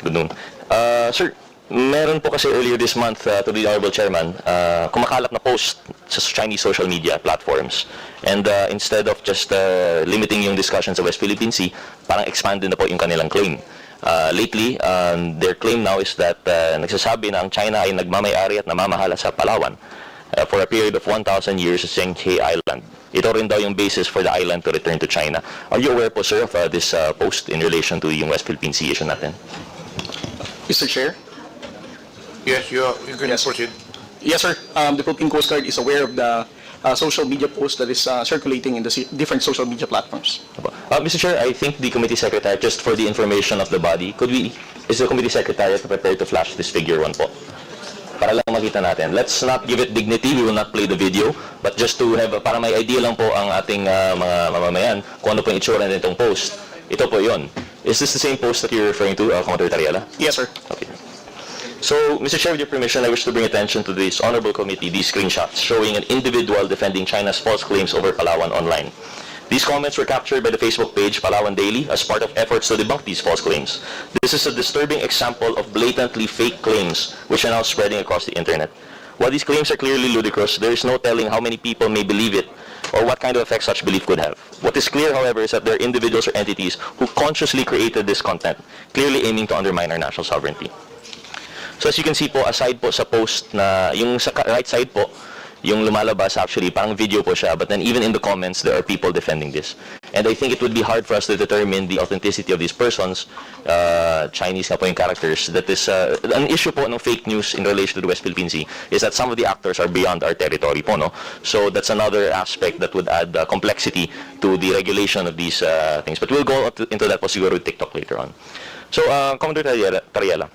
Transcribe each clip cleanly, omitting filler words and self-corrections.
Good noon. Sir, meron po kasi earlier this month to the Honorable Chairman, kumakalat na post sa Chinese social media platforms. And instead of just limiting yung discussion sa West Philippine Sea, parang expanded na po yung kanilang claim. Lately, their claim now is that nagsasabi na ang China ay nagmamay-ari at namamahala sa Palawan for a period of 1,000 years sa Zhenghe Island. Ito rin daw yung basis for the island to return to China. Are you aware po, sir, of this post in relation to yung West Philippine Sea issue natin? Mr. Chair? Yes, you can proceed. Yes, sir. The Philippine Coast Guard is aware of the social media post that is circulating in the different social media platforms. Mr. Chair, I think the committee secretary, just for the information of the body, is the committee secretary prepared to flash this figure 1 po? Para lang makita natin. Let's not give it dignity, we will not play the video, but just to have, para may idea lang po ang ating mga mamamayan kung ano po yung itsura nitong post. Ito po yon. Is this the same post that you're referring to, Commodore Tariela? Yes, sir. Okay. So, Mr. Chair, with your permission, I wish to bring attention to this honorable committee these screenshots showing an individual defending China's false claims over Palawan online. These comments were captured by the Facebook page Palawan Daily as part of efforts to debunk these false claims. This is a disturbing example of blatantly fake claims which are now spreading across the internet. While these claims are clearly ludicrous, there is no telling how many people may believe it or what kind of effect such belief could have. What is clear, however, is that there are individuals or entities who consciously created this content, clearly aiming to undermine our national sovereignty. So as you can see po, aside po sa post na, yung sa right side po, yung lumalabas actually, parang video po siya, but then even in the comments, there are people defending this. And I think it would be hard for us to determine the authenticity of these persons, Chinese na po yung characters, that is, an issue po ng fake news in relation to the West Philippine Sea is that some of the actors are beyond our territory po, no? So that's another aspect that would add complexity to the regulation of these things. But we'll go into that po siguro with TikTok later on. So, Commodore Tariela,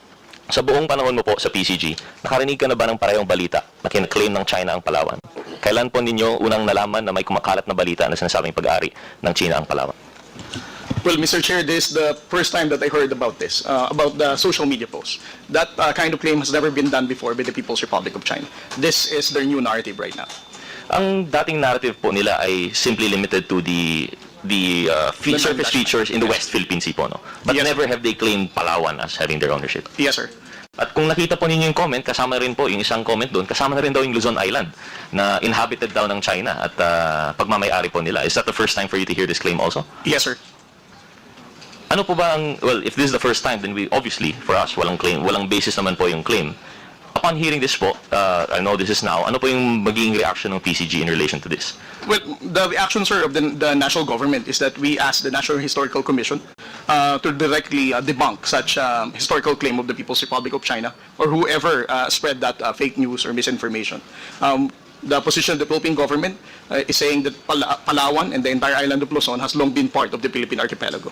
sa buong panahon mo po sa PCG, nakarinig ka na ba ng parehong balita na kina-claim ng China ang Palawan? Kailan po ninyo unang nalaman na may kumakalat na balita na sinasabing pag-ari ng China ang Palawan? Well, Mr. Chair, this is the first time that I heard about this, about the social media post. That kind of claim has never been done before by the People's Republic of China. This is their new narrative right now. Ang dating narrative po nila ay simply limited to the surface features in the West Philippine Sea po, no? But yes, never have they claimed Palawan as having their ownership. Yes, sir. At kung nakita po ninyo yung comment, kasama rin po yung isang comment doon, kasama na rin daw yung Luzon Island na inhabited daw ng China at pagmamayari po nila. Is that the first time for you to hear this claim also? Yes, sir. Ano po ba ang, well, if this is the first time, then we, obviously, for us, walang claim, walang basis naman po yung claim. Upon hearing this po, I know this is now, ano po yung magiging reaction ng PCG in relation to this? Well, the reaction, sir, of the national government is that we asked the National Historical Commission to directly debunk such historical claim of the People's Republic of China or whoever spread that fake news or misinformation. The position of the Philippine government is saying that Palawan and the entire island of Luzon has long been part of the Philippine archipelago.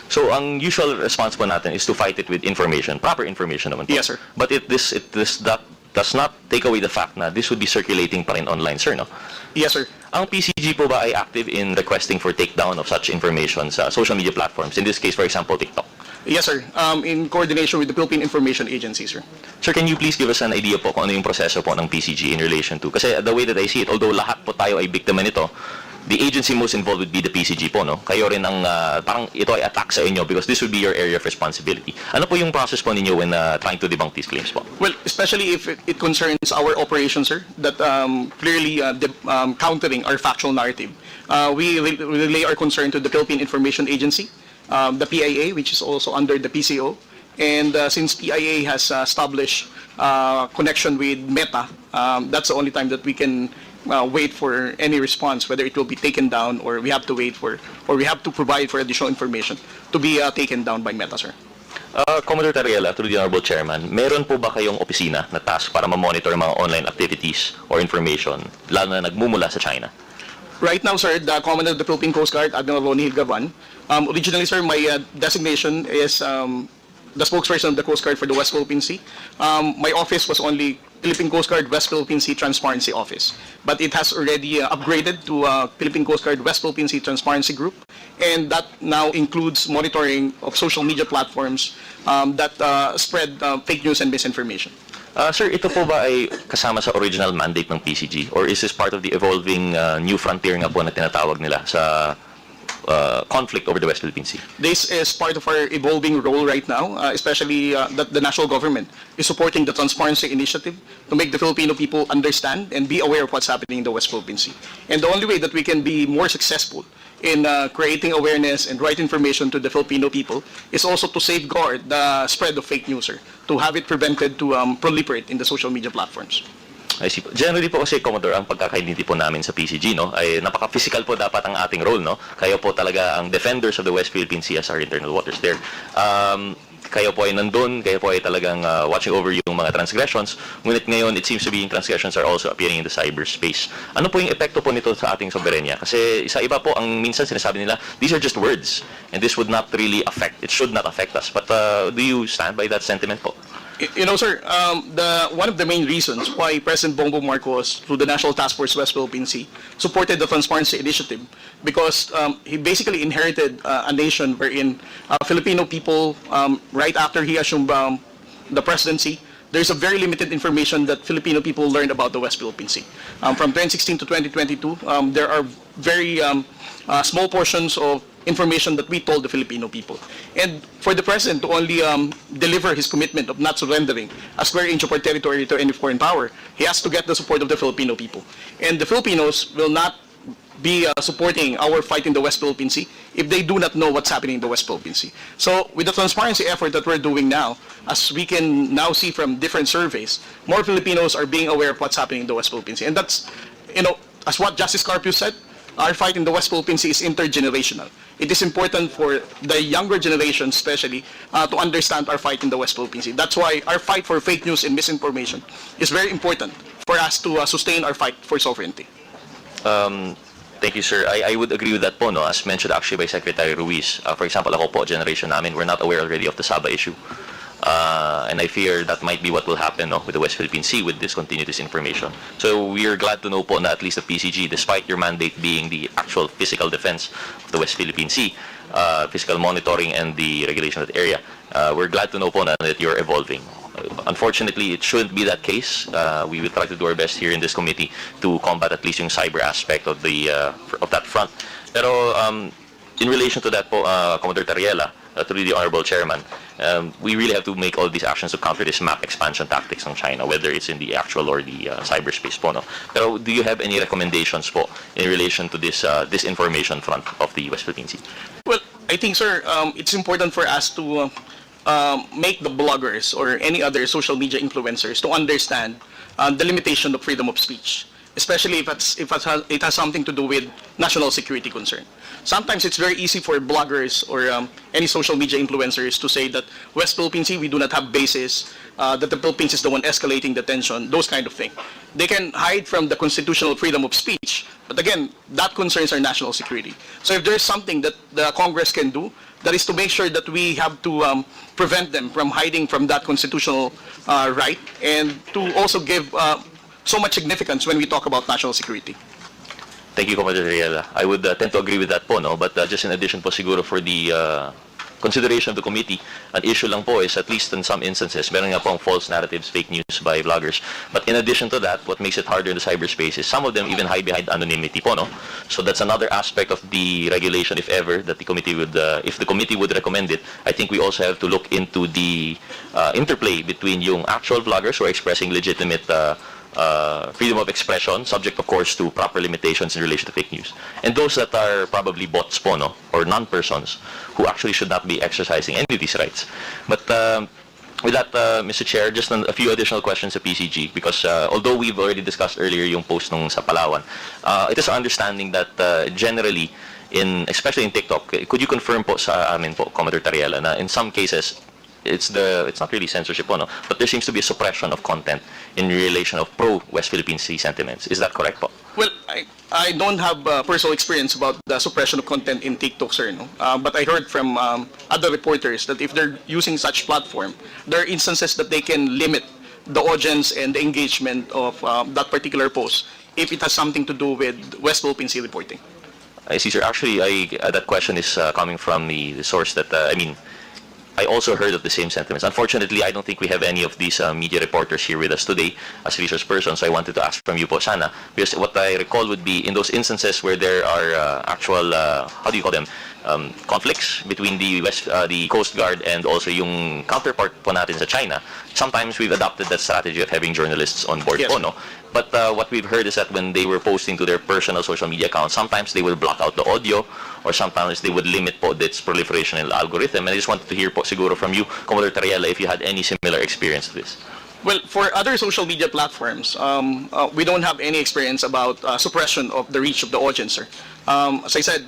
So, ang usual response po natin is to fight it with information, proper information naman po. Yes, sir. But that does not take away the fact na this would be circulating pa rin online, sir, no? Yes, sir. Ang PCG po ba ay active in requesting for takedown of such information sa social media platforms? In this case, for example, TikTok. Yes, sir. In coordination with the Philippine Information Agency, sir. Sir, can you please give us an idea po kung ano yung proseso po ng PCG in relation to? Kasi the way that I see it, although lahat po tayo ay biktima nito, the agency most involved would be the PCG po, no? Kayo rin ang, parang ito ay attack sa inyo because this would be your area of responsibility. Ano po yung process po ninyo when trying to debunk these claims po? Well, especially if it concerns our operation, sir, that clearly countering our factual narrative. We relay our concern to the Philippine Information Agency, the PIA, which is also under the PCO. And since PIA has established connection with Meta, that's the only time that we can wait for any response, whether it will be taken down or we have to wait for, or we have to provide for additional information to be taken down by Meta, sir. Commodore Tariela, through the Honorable Chairman, meron po ba kayong opisina na task para ma-monitor mga online activities or information, lalo na nagmumula sa China? Right now, sir, the Commandant of the Philippine Coast Guard, Admiral Ronnie Hilgavan. Originally, sir, my designation is the spokesperson of the Coast Guard for the West Philippine Sea. My office was only Philippine Coast Guard West Philippine Sea Transparency Office, but it has already upgraded to Philippine Coast Guard West Philippine Sea Transparency Group, and that now includes monitoring of social media platforms that spread fake news and misinformation. Sir, ito po ba ay kasama sa original mandate ng PCG or is this part of the evolving new frontier nga po na tinatawag nila sa conflict over the West Philippine Sea? This is part of our evolving role right now, especially that the national government is supporting the transparency initiative to make the Filipino people understand and be aware of what's happening in the West Philippine Sea. And the only way that we can be more successful in creating awareness and right information to the Filipino people is also to safeguard the spread of fake news, sir, to have it prevented to proliferate in the social media platforms. I see po. Generally po kasi, Commodore, ang pagkakaintindi po namin sa PCG, no, ay napaka-physical po dapat ang ating role, no? Kayo po talaga ang defenders of the West Philippine Sea as our internal waters there. Kayo po ay nandun, kayo po ay talagang watching over yung mga transgressions. Ngunit ngayon, it seems to be yung transgressions are also appearing in the cyberspace. Ano po yung epekto po nito sa ating soberenya? Kasi isa iba po, ang minsan sinasabi nila, these are just words. And this would not really affect, it should not affect us. But do you stand by that sentiment po? You know, sir, one of the main reasons why President Bongbong Marcos, through the National Task Force West Philippine Sea, supported the Transparency Initiative because he basically inherited a nation wherein Filipino people, right after he assumed the presidency, there's a very limited information that Filipino people learned about the West Philippine Sea. From 2016 to 2022, there are very small portions of information that we told the Filipino people. And for the president to only deliver his commitment of not surrendering a square inch of our territory to any foreign power, he has to get the support of the Filipino people. And the Filipinos will not be supporting our fight in the West Philippine Sea if they do not know what's happening in the West Philippine Sea. So with the transparency effort that we're doing now, as we can now see from different surveys, more Filipinos are being aware of what's happening in the West Philippine Sea. And that's, you know, as what Justice Carpio said, our fight in the West Philippine Sea is intergenerational. It is important for the younger generation, especially, to understand our fight in the West Philippine Sea. That's why our fight for fake news and misinformation is very important for us to sustain our fight for sovereignty. Thank you, sir. I would agree with that po, no? As mentioned actually by Secretary Ruiz. For example, ako po, generation namin, we're not aware already of the Sabah issue. And I fear that might be what will happen, no, with the West Philippine Sea with discontinued disinformation. So we are glad to know po na at least the PCG, despite your mandate being the actual physical defense of the West Philippine Sea, physical monitoring and the regulation of the area, we're glad to know po na that you're evolving. Unfortunately, it shouldn't be that case. We will try to do our best here in this committee to combat at least yung cyber aspect of the of that front. Pero in relation to that po, Commodore Tariela, through the Honorable Chairman, we really have to make all these actions to counter this map expansion tactics ng China, whether it's in the actual or the cyberspace po, no? Pero do you have any recommendations po in relation to this disinformation front of the West Philippine Sea? Well, I think, sir, it's important for us to make the bloggers or any other social media influencers to understand the limitation of freedom of speech, especially if it has something to do with national security concern. Sometimes it's very easy for bloggers or any social media influencers to say that West Philippine Sea, we do not have bases, that the Philippines is the one escalating the tension, those kind of things. They can hide from the constitutional freedom of speech, but again, that concerns our national security. So if there's something that the Congress can do, that is to make sure that we have to prevent them from hiding from that constitutional right, and to also give so much significance when we talk about national security. Thank you, Commander Riela. I would tend to agree with that po, no? But just in addition po siguro for the consideration of the committee, an issue lang po is at least in some instances, meron nga pong false narratives, fake news by vloggers. But in addition to that, what makes it harder in the cyberspace is some of them even hide behind anonymity po, no? So that's another aspect of the regulation, if ever, that the committee would, if the committee would recommend it. I think we also have to look into the interplay between yung actual vloggers who are expressing legitimate freedom of expression, subject of course to proper limitations in relation to fake news, and those that are probably bots po, no, or non-persons who actually should not be exercising any of these rights. But with that, Mr. Chair, just a few additional questions to PCG, because although we've already discussed earlier yung post nung sa Palawan, it is our understanding that generally, especially in TikTok, could you confirm po sa amin po, Commodore Tariela, na in some cases, it's not really censorship, no, but there seems to be a suppression of content in relation of pro-West Philippine Sea sentiments. Is that correct po? Well, I don't have personal experience about the suppression of content in TikTok, sir, no? But I heard from other reporters that if they're using such platform, there are instances that they can limit the audience and the engagement of that particular post if it has something to do with West Philippine Sea reporting. I see, sir. Actually, that question is coming from the source that, I also heard of the same sentiments. Unfortunately, I don't think we have any of these media reporters here with us today as research persons. So I wanted to ask from you po, sana, because what I recall would be in those instances where there are actual, how do you call them, conflicts between the Coast Guard and also yung counterpart po natin sa China. Sometimes we've adopted that strategy of having journalists on board Yes. po, no? But what we've heard is that when they were posting to their personal social media accounts, sometimes they will block out the audio, or sometimes they would limit po its proliferation in the algorithm. And I just wanted to hear po siguro from you, Commodore Tariela, if you had any similar experience with this. Well, for other social media platforms, we don't have any experience about suppression of the reach of the audience, sir. As I said,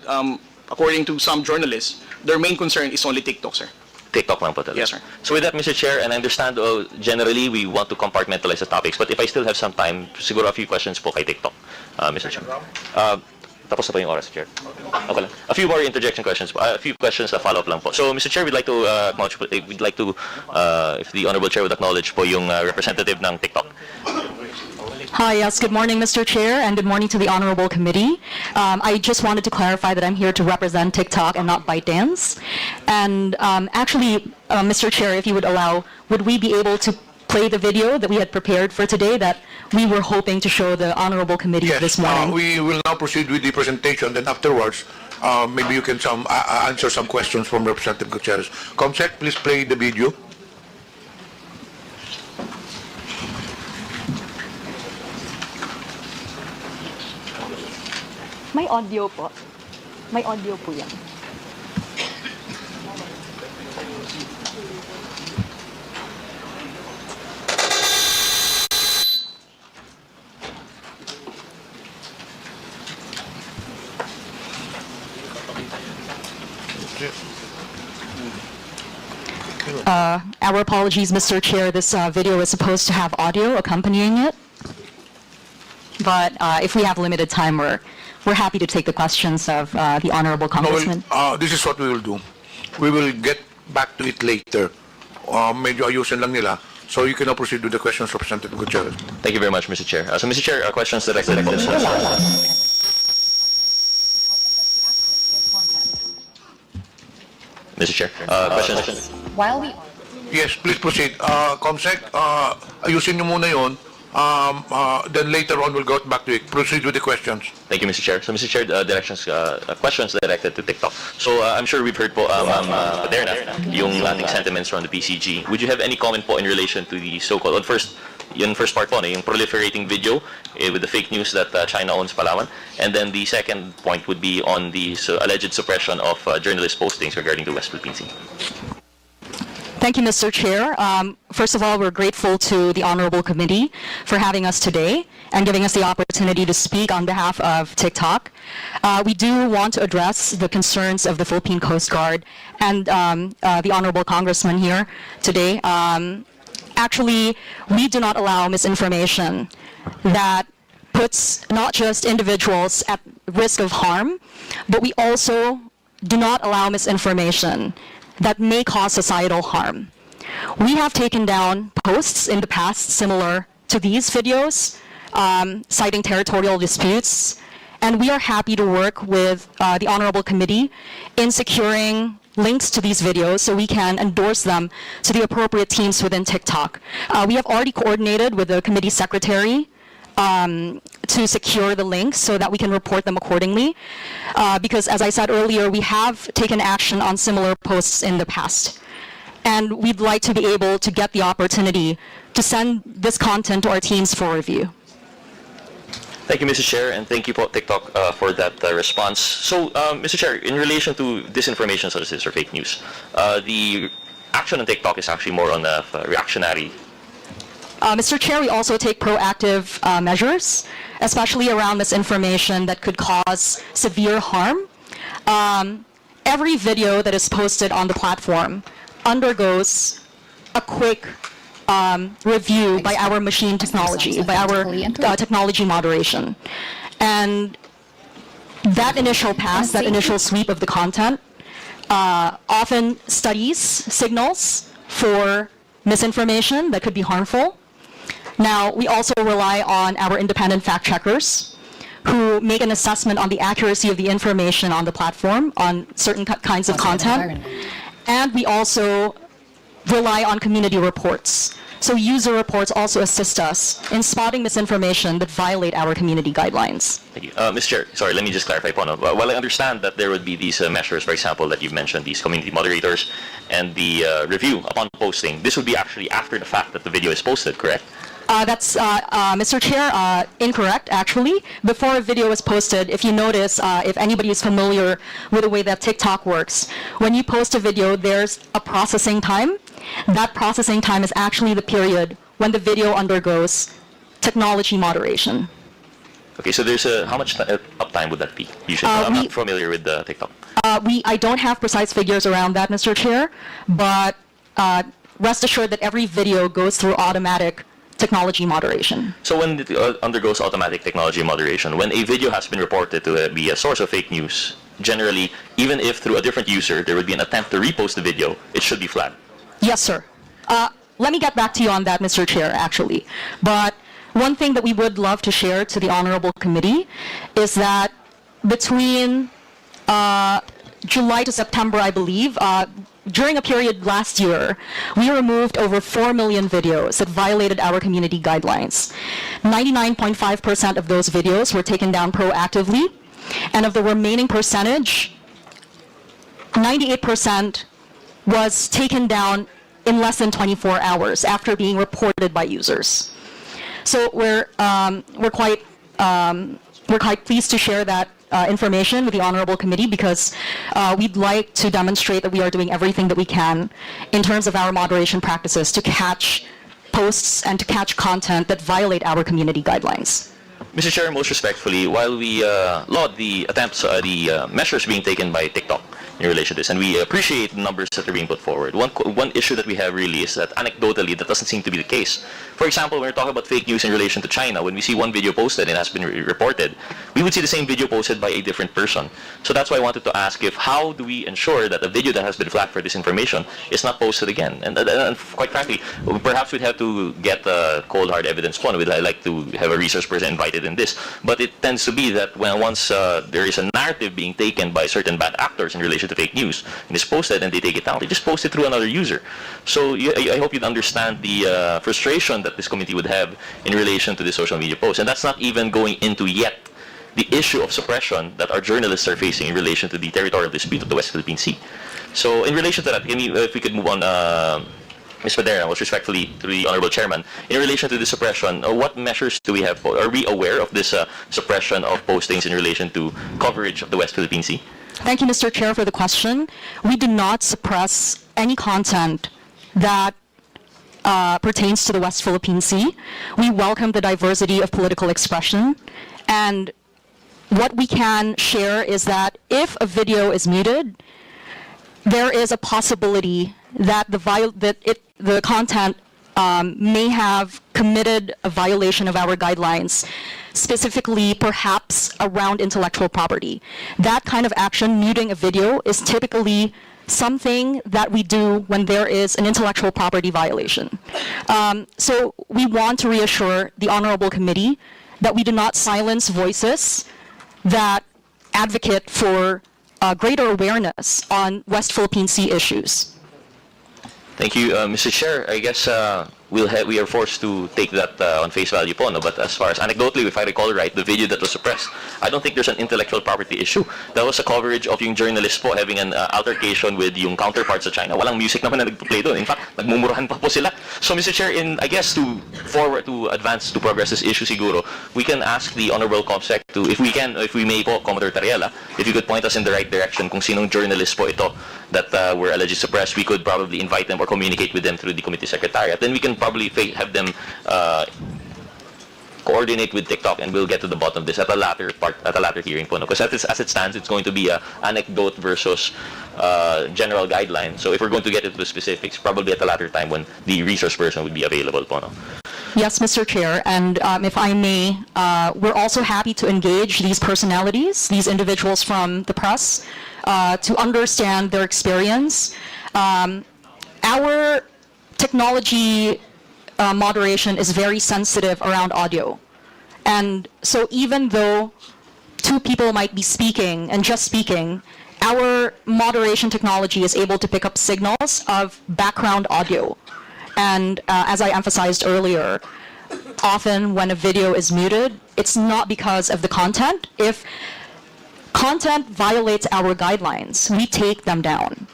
according to some journalists, their main concern is only TikTok, sir. TikTok lang po talaga. Yes, sir. So with that, Mr. Chair, and I understand generally we want to compartmentalize the topics, but if I still have some time, siguro a few questions po kay TikTok, Mr. Chair. Tapos na po yung oras, Chair. Okay lang. A few more interjection questions, a few questions na follow-up lang po. So, Mr. Chair, we'd like to acknowledge, we'd like to, if the Honorable Chair would acknowledge po yung representative ng TikTok. Hi, yes, good morning, Mr. Chair, and good morning to the Honorable Committee. I just wanted to clarify that I'm here to represent TikTok and not ByteDance. And actually, Mr. Chair, if you would allow, would we be able to play the video that we had prepared for today that we were hoping to show the Honorable Committee Yes, this morning? we will now proceed with the presentation, then afterwards, maybe you can answer some questions from Representative Gutierrez. Comsec, please play the video. May audio po. May audio po yan. Our apologies, Mr. Chair. This video is supposed to have audio accompanying it. But if we have limited time, we're happy to take the questions of the Honorable Congressman. This is what we will do. We will get back to it later. Medyo ayusin lang nila. So you can now proceed with the questions, Representative Gutierrez. Thank you very much, Mr. Chair. So, Mr. Chair, questions directed po sa... Mr. Chair, questions... While we... Yes, please proceed. Comsec, ayusin niyo muna yun. Then later on, we'll go back to it. Proceed with the questions. Thank you, Mr. Chair. So, Mr. Chair, questions directed to TikTok. So, I'm sure we've heard po, Paderna, yung ating sentiments from the PCG. Would you have any comment po in relation to the so-called, first part po, yung proliferating video with the fake news that China owns Palawan? And then the second point would be on the alleged suppression of journalist postings regarding the West Philippine Sea. Thank you, Mr. Chair. First of all, we're grateful to the Honorable Committee for having us today and giving us the opportunity to speak on behalf of TikTok. We do want to address the concerns of the Philippine Coast Guard and the Honorable Congressman here today. Actually, we do not allow misinformation that puts not just individuals at risk of harm, but we also do not allow misinformation that may cause societal harm. We have taken down posts in the past similar to these videos, citing territorial disputes, and we are happy to work with the Honorable Committee in securing links to these videos so we can endorse them to the appropriate teams within TikTok. We have already coordinated with the committee secretary to secure the links so that we can report them accordingly. Because as I said earlier, we have taken action on similar posts in the past. And we'd like to be able to get the opportunity to send this content to our teams for review. Thank you, Mr. Chair, and thank you po, TikTok, for that response. So, Mr. Chair, in relation to disinformation sources or fake news, the action on TikTok is actually more on the reactionary. Mr. Chair, we also take proactive measures, especially around misinformation that could cause severe harm. Every video that is posted on the platform undergoes a quick review by our machine technology, by our technology moderation. And that initial pass, that initial sweep of the content, often studies signals for misinformation that could be harmful. Now, we also rely on our independent fact checkers who make an assessment on the accuracy of the information on the platform on certain kinds of content. And we also rely on community reports. So user reports also assist us in spotting misinformation that violate our community guidelines. Thank you. Mr. Chair, sorry, let me just clarify po. No? While I understand that there would be these measures, for example, that you've mentioned, these community moderators and the review upon posting, this would be actually after the fact that the video is posted, correct? That's, Mr. Chair, incorrect, actually. Before a video is posted, if you notice, if anybody is familiar with the way that TikTok works, when you post a video, there's a processing time. That processing time is actually the period when the video undergoes technology moderation. Okay, so there's a, how much uptime would that be? Usually, I'm not familiar with the TikTok. I don't have precise figures around that, Mr. Chair, but rest assured that every video goes through automatic technology moderation. So when it undergoes automatic technology moderation, when a video has been reported to be a source of fake news, generally, even if through a different user there would be an attempt to repost the video, it should be flagged. Yes, sir. Let me get back to you on that, Mr. Chair, actually. But one thing that we would love to share to the Honorable Committee is that between July to September, I believe, during a period last year, we removed over 4 million videos that violated our community guidelines. 99.5% of those videos were taken down proactively, and of the remaining percentage, 98% was taken down in less than 24 hours after being reported by users. So we're quite pleased to share that information with the Honorable Committee because we'd like to demonstrate that we are doing everything that we can in terms of our moderation practices to catch posts and to catch content that violate our community guidelines. Mr. Chair, most respectfully, while we laud the attempts, the measures being taken by TikTok in relation to this, and we appreciate the numbers that are being put forward, one issue that we have really is that anecdotally that doesn't seem to be the case. For example, when we're talking about fake news in relation to China, when we see one video posted and it has been reported, we would see the same video posted by a different person. So that's why I wanted to ask if how do we ensure that a video that has been flagged for disinformation is not posted again? And quite frankly, perhaps we'd have to get cold hard evidence. We'd like to have a research person invited in this, but it tends to be that when once there is a narrative being taken by certain bad actors in relation to fake news and it's posted and they take it down, they just post it through another user. So I hope you'd understand the frustration that this committee would have in relation to the social media posts, and that's not even going into yet the issue of suppression that our journalists are facing in relation to the territorial dispute of the West Philippine Sea. So in relation to that, if we could move on, Ms. Padera, most respectfully to the Honorable Chairman, in relation to the suppression, what measures do we have? Are we aware of this suppression of postings in relation to coverage of the West Philippine Sea? Thank you, Mr. Chair, for the question. We do not suppress any content that pertains to the West Philippine Sea. We welcome the diversity of political expression, and what we can share is that if a video is muted, there is a possibility that the content may have committed a violation of our guidelines, specifically perhaps around intellectual property. That kind of action, muting a video, is typically something that we do when there is an intellectual property violation. So we want to reassure the Honorable Committee that we do not silence voices that advocate for greater awareness on West Philippine Sea issues. Thank you, Mr. Chair. I guess we are forced to take that on face value po, no? But as far as anecdotally, if I recall right, the video that was suppressed, I don't think there's an intellectual property issue. That was a coverage of yung journalist po having an altercation with yung counterparts sa China. Walang music naman na nag-play doon. In fact, nagmumurahan pa po sila. So, Mr. Chair, I guess to advance to progress this issue siguro, we can ask the Honorable ComSec to, if we may po, Commodore Tariela, if you could point us in the right direction kung sinong journalist po ito that were allegedly suppressed, we could probably invite them or communicate with them through the committee secretariat. Then we can probably have them coordinate with TikTok, and we'll get to the bottom of this at a later hearing po. Because as it stands, it's going to be an anecdote versus general guideline. So if we're going to get into the specifics, probably at a later time when the resource person would be available po. No? Yes, Mr. Chair, and if I may, we're also happy to engage these personalities, these individuals from the press, to understand their experience. Our technology moderation is very sensitive around audio. And so even though two people might be speaking and just speaking, our moderation technology is able to pick up signals of background audio. And as I emphasized earlier, often when a video is muted, it's not because of the content. If content violates our guidelines, we take them down.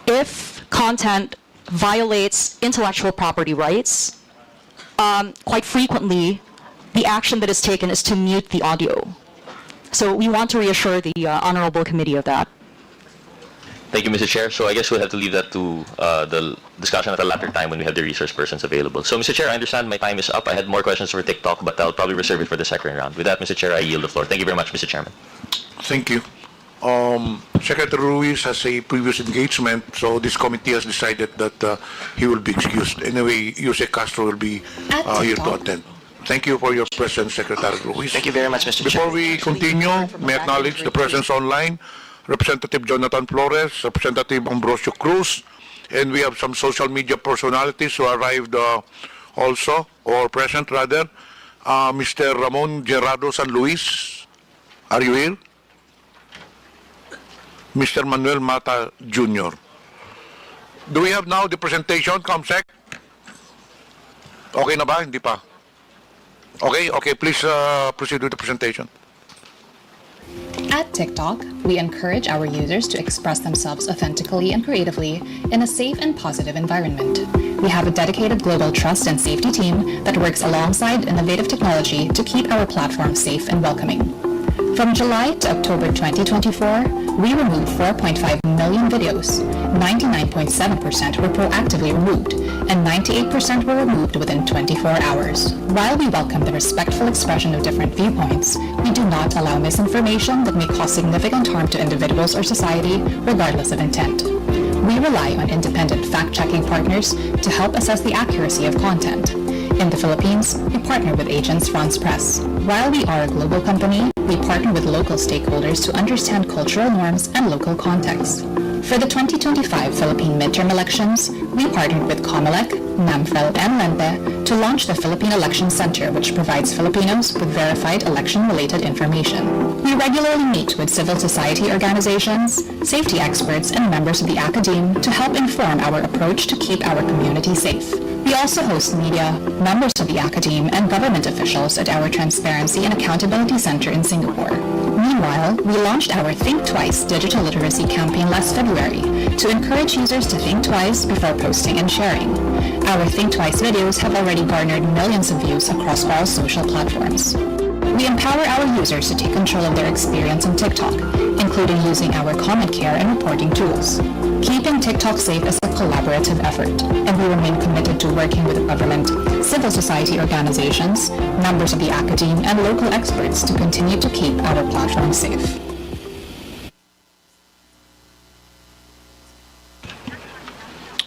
If content violates intellectual property rights, quite frequently, the action that is taken is to mute the audio. So we want to reassure the Honorable Committee of that. Thank you, Mr. Chair. So I guess we'll have to leave that to the discussion at a later time when we have the resource persons available. So, Mr. Chair, I understand my time is up. I had more questions for TikTok, but I'll probably reserve it for the second round. With that, Mr. Chair, I yield the floor. Thank you very much, Mr. Chairman. Thank you. Secretary Ruiz has a previous engagement, so this committee has decided that he will be excused. Anyway, Jose Castro will be here to attend. Thank you for your presence, Secretary Ruiz. Thank you very much, Mr. Chair. Before we continue, may I acknowledge the presence online, Representative Jonathan Flores, Representative Ambrosio Cruz, and we have some social media personalities who arrived also, or present rather. Mr. Ramon Gerardo San Luis, are you here? Mr. Manuel Mata Jr. Do we have now the presentation, Comsec? Okay na ba? Hindi pa? Okay, please proceed with the presentation. At TikTok, we encourage our users to express themselves authentically and creatively in a safe and positive environment. We have a dedicated global trust and safety team that works alongside innovative technology to keep our platform safe and welcoming. From July to October 2024, we removed 4.5 million videos. 99.7% were proactively removed, and 98% were removed within 24 hours. While we welcome the respectful expression of different viewpoints, we do not allow misinformation that may cause significant harm to individuals or society, regardless of intent. We rely on independent fact-checking partners to help assess the accuracy of content. In the Philippines, we partner with Agence France Presse. While we are a global company, we partner with local stakeholders to understand cultural norms and local contexts. For the 2025 Philippine midterm elections, we partnered with COMELEC, NAMFEL, and LENTE to launch the Philippine Election Center, which provides Filipinos with verified election-related information. We regularly meet with civil society organizations, safety experts, and members of the academe to help inform our approach to keep our community safe. We also host media, members of the academe, and government officials at our Transparency and Accountability Center in Singapore. Meanwhile, we launched our Think Twice digital literacy campaign last February to encourage users to think twice before posting and sharing. Our Think Twice videos have already garnered millions of views across all social platforms. We empower our users to take control of their experience on TikTok, including using our comment care and reporting tools. Keeping TikTok safe is a collaborative effort, and we remain committed to working with the government, civil society organizations, members of the academe, and local experts to continue to keep our platform safe.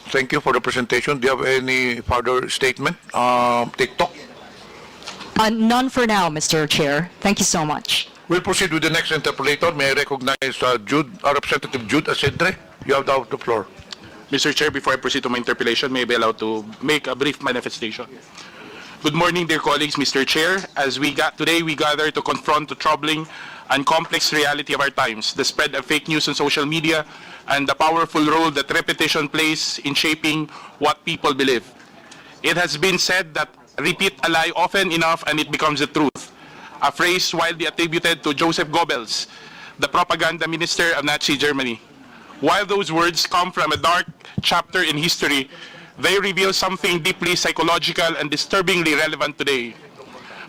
Thank you for the presentation. Do you have any further statement? TikTok? None for now, Mr. Chair. Thank you so much. We'll proceed with the next interpolator. May I recognize Representative Jude Asedre? You have the floor. Mr. Chair, before I proceed to my interpellation, may I be allowed to make a brief manifestation? Good morning, dear colleagues, Mr. Chair. Today we gather to confront the troubling and complex reality of our times, the spread of fake news on social media, and the powerful role that repetition plays in shaping what people believe. It has been said that repeat a lie often enough and it becomes the truth, a phrase widely attributed to Joseph Goebbels, the propaganda minister of Nazi Germany. While those words come from a dark chapter in history, they reveal something deeply psychological and disturbingly relevant today.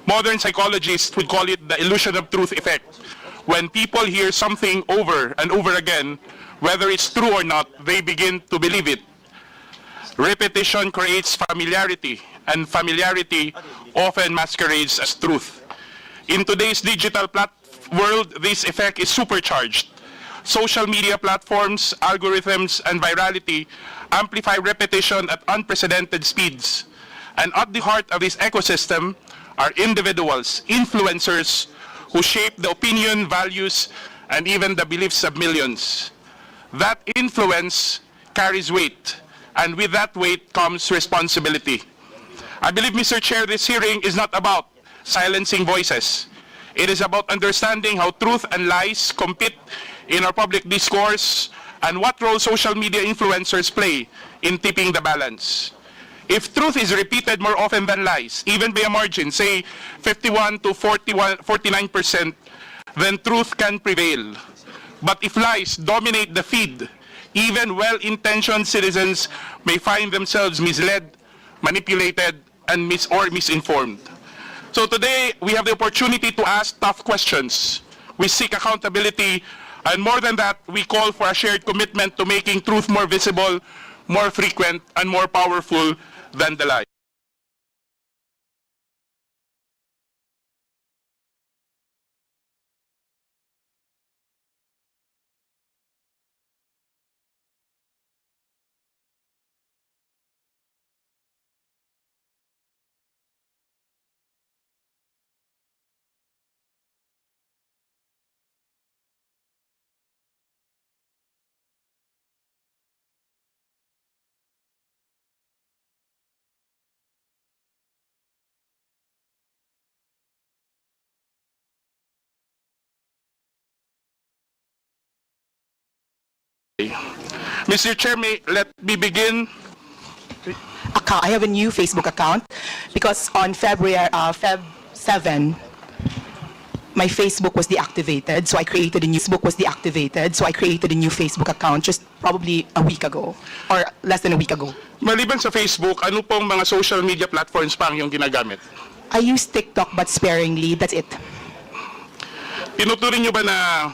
Modern psychologists would call it the illusion of truth effect. When people hear something over and over again, whether it's true or not, they begin to believe it. Repetition creates familiarity, and familiarity often masquerades as truth. In today's digital world, this effect is supercharged. Social media platforms, algorithms, and virality amplify repetition at unprecedented speeds. And at the heart of this ecosystem are individuals, influencers, who shape the opinion, values, and even the beliefs of millions. That influence carries weight, and with that weight comes responsibility. I believe, Mr. Chair, this hearing is not about silencing voices. It is about understanding how truth and lies compete in our public discourse, and what role social media influencers play in tipping the balance. If truth is repeated more often than lies, even by a margin, say 51 to 49%, then truth can prevail. But if lies dominate the feed, even well-intentioned citizens may find themselves misled, manipulated, and misinformed. So today, we have the opportunity to ask tough questions. We seek accountability, and more than that, we call for a shared commitment to making truth more visible, more frequent, and more powerful than the lie. Mr. Chair, let me begin. I have a new Facebook account because on Feb 7, my Facebook was deactivated, so I created a new Facebook account just probably a week ago or less than a week ago. Maliban sa Facebook, ano pong mga social media platforms pa ang iyong ginagamit? I use TikTok but sparingly, that's it. Tinuturing niyo ba na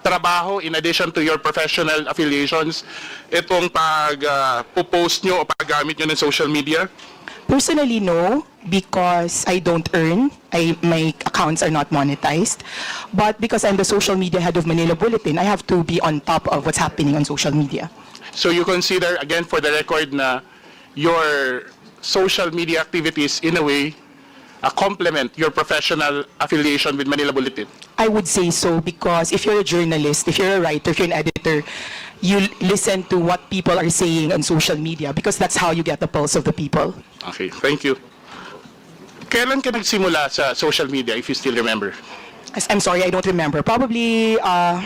trabaho in addition to your professional affiliations itong pag-post nyo o paggamit nyo ng social media? Personally, no, because I don't earn. My accounts are not monetized. But because I'm the social media head of Manila Bulletin, I have to be on top of what's happening on social media. So you consider, again for the record, na your social media activities in a way complement your professional affiliation with Manila Bulletin? I would say so because if you're a journalist, if you're a writer, if you're an editor, you listen to what people are saying on social media because that's how you get the pulse of the people. Okay, thank you. Kailan ka nagsimula sa social media, if you still remember? I'm sorry, I don't remember. Probably as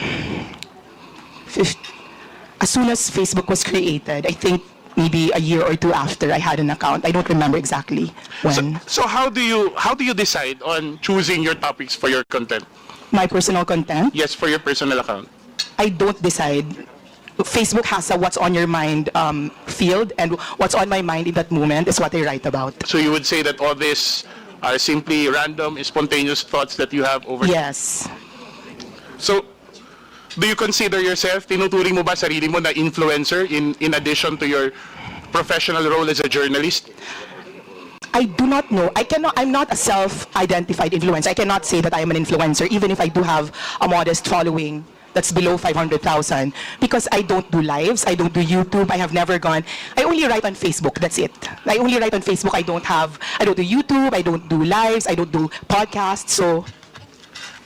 soon as Facebook was created, I think maybe a year or two after I had an account. I don't remember exactly when. So how do you decide on choosing your topics for your content? My personal content? Yes, for your personal account. I don't decide. Facebook has a what's on your mind field, and what's on my mind in that moment is what I write about. So you would say that all this are simply random, spontaneous thoughts that you have over. Yes. So, do you consider yourself, tinuturing mo ba sarili mo na influencer in addition to your professional role as a journalist? I do not know. I'm not a self-identified influencer. I cannot say that I am an influencer, even if I do have a modest following that's below 500,000, because I don't do lives, I don't do YouTube, I have never gone. I only write on Facebook, that's it. I only write on Facebook, I don't do YouTube, I don't do lives, I don't do podcasts, so.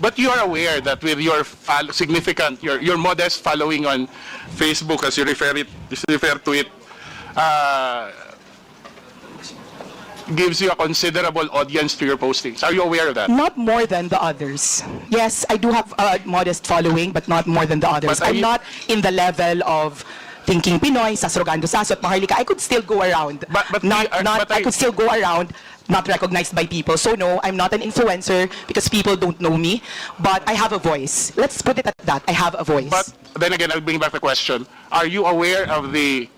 But you are aware that with your your modest following on Facebook, as you refer to it, gives you a considerable audience to your postings. Are you aware of that? Not more than the others. Yes, I do have a modest following, but not more than the others. But I'm not in the level of Thinking Pinoy, Sasrogando Saso, at Maharlika. I could still go around. I could still go around, not recognized by people. So no, I'm not an influencer because people don't know me, but I have a voice. Let's put it at that. I have a voice. But then again, I'll bring back the question. Are you aware of the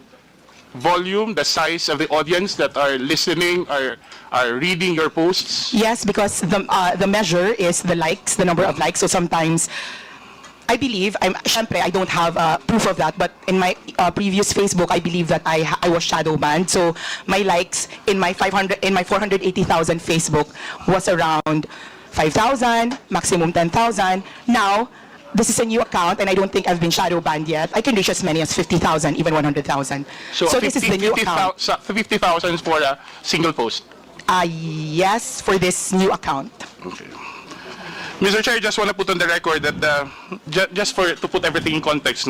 volume, the size of the audience that are listening, are reading your posts? Yes, because the measure is the likes, the number of likes. So sometimes, I believe, syempre, I don't have proof of that, but in my previous Facebook, I believe that I was shadow banned. So my likes in my 480,000 Facebook was around 5,000, maximum 10,000. Now, this is a new account, and I don't think I've been shadow banned yet. I can reach as many as 50,000, even 100,000. So this is the new account. 50,000 for a single post? Yes, for this new account. Okay. Mr. Chair, I just want to put on the record that to put everything in context,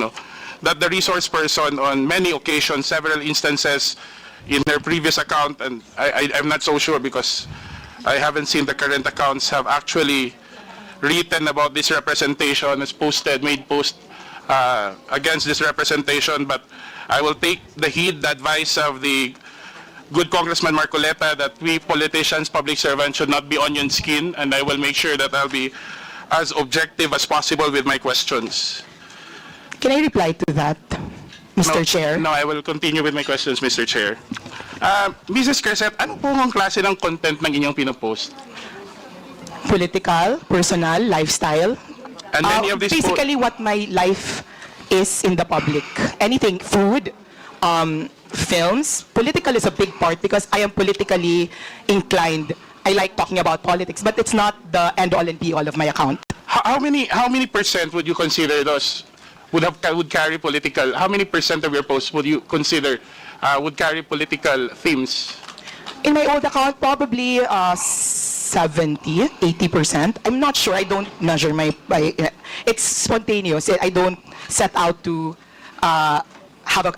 that the resource person on many occasions, several instances in her previous account, and I'm not so sure because I haven't seen the current accounts, have actually written about this representation, has made posts against this representation, but I will take the heed, the advice of the good Congressman Marcoleta that we politicians, public servants should not be onion skin, and I will make sure that I'll be as objective as possible with my questions. Can I reply to that, Mr. Chair? No, I will continue with my questions, Mr. Chair. Mrs. Crescent, ano po ang klase ng content ng inyong pinopost? Political, personal, lifestyle. And many of these Basically, what my life is in the public. Anything, food, films. Political is a big part because I am politically inclined. I like talking about politics, but it's not the end-all and be-all of my account. how many percent would you consider those would carry political? How many percent of your posts would you consider would carry political themes? In my old account, probably 70, 80%. I'm not sure. I don't measure it's spontaneous. I don't set out to I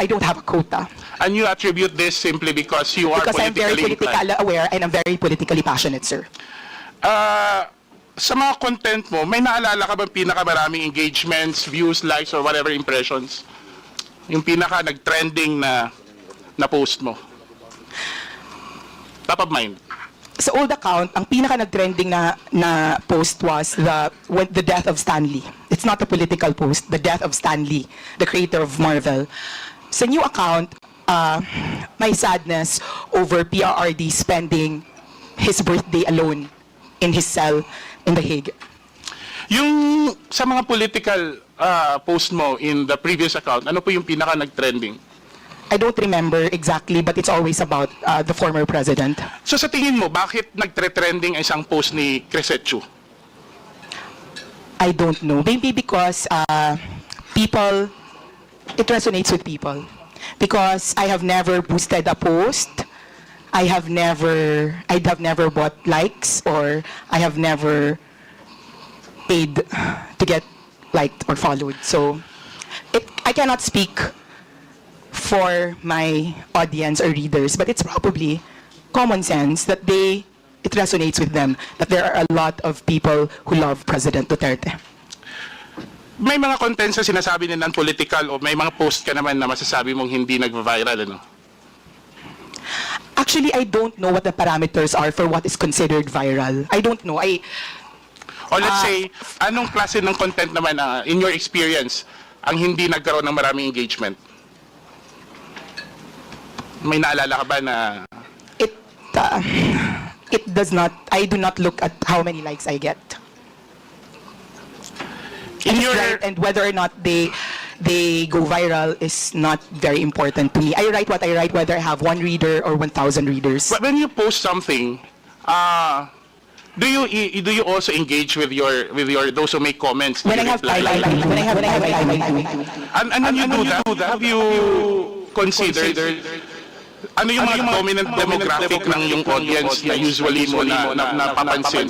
don't have a quota. And you attribute this simply because you are Because I'm very politically politically inclined. aware and I'm very politically passionate, sir. Sa mga content mo, may naalala ka bang pinakamaraming engagements, views, likes, or whatever impressions? Yung pinaka nag-trending na post mo? Top of mind. Sa old account, ang pinaka nag-trending na post was the death of Stan Lee. It's not a political post, the death of Stan Lee, the creator of Marvel. Sa new account, my sadness over PRRD spending his birthday alone in his cell in The Hague. Yung sa mga political post mo in the previous account, ano po yung pinaka nag-trending? I don't remember exactly, but it's always about the former president. So sa tingin mo, bakit nagtre-trending ang isang post ni Crescent? I don't know. Maybe because it resonates with people. Because I have never boosted a post. I'd have never bought likes, or I have never paid to get liked or followed. So I cannot speak for my audience or readers, but it's probably common sense that it resonates with them that there are a lot of people who love President Duterte. May mga contents na sinasabi na non-political o may mga post ka naman na masasabi mong hindi nag-viral, ano? Actually, I don't know what the parameters are for what is considered viral. I don't know. Or let's say, anong klase ng content naman in your experience ang hindi nagkaroon ng maraming engagement? May naalala ka ba na... It does not, I do not look at how many likes I get. And whether or not they go viral is not very important to me. I write what I write, whether I have 1 reader or 1,000 readers. But when you post something, do you also engage with your those who make comments? When I have time, and when you do that, have you considered ano yung mga dominant demographic ng yung audience na usually mo na napapansin?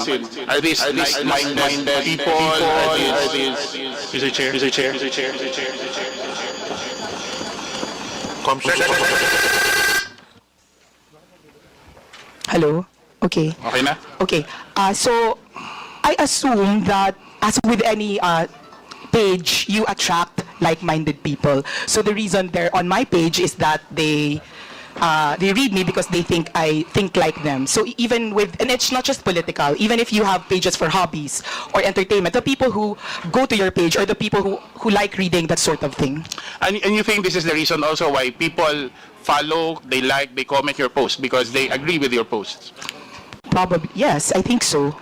Are these like-minded people? Are these... Mr. Chair. Hello? Okay. Okay na? Okay. So, I assume that, as with any page, you attract like-minded people. So the reason they're on my page is that they read me because they think I think like them. So even and it's not just political, even if you have pages for hobbies or entertainment, the people who go to your page are the people who like reading that sort of thing. And you think this is the reason also why people follow, they like, they comment your post because they agree with your posts? Probably, yes, I think so.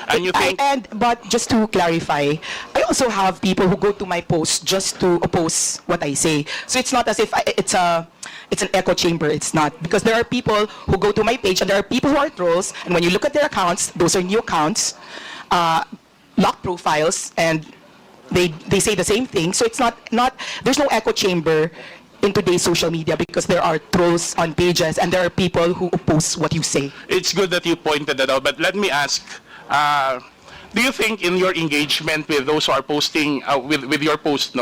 And you think... But just to clarify, I also have people who go to my post just to oppose what I say. So it's not as if it's an echo chamber. It's not. Because there are people who go to my page and there are people who are trolls. And when you look at their accounts, those are new accounts, locked profiles, and they say the same thing. So it's not there's no echo chamber in today's social media because there are trolls on pages and there are people who oppose what you say. It's good that you pointed that out, but let me ask, do you think in your engagement with those who are posting, with your post,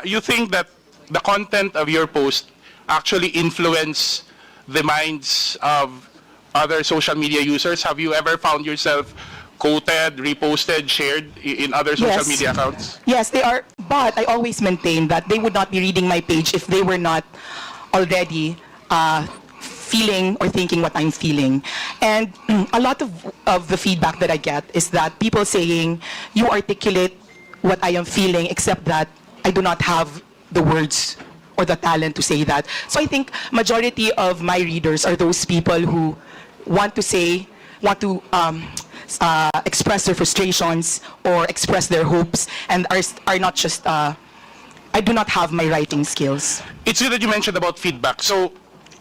you think that the content of your post actually influence the minds of other social media users? Have you ever found yourself quoted, reposted, shared in other social media accounts? Yes, they are. But I always maintain that they would not be reading my page if they were not already feeling or thinking what I'm feeling. And a lot of the feedback that I get is that people saying, you articulate what I am feeling, except that I do not have the words or the talent to say that. So I think majority of my readers are those people who want to express their frustrations or express their hopes, and are not just, I do not have my writing skills. It's good that you mentioned about feedback. So,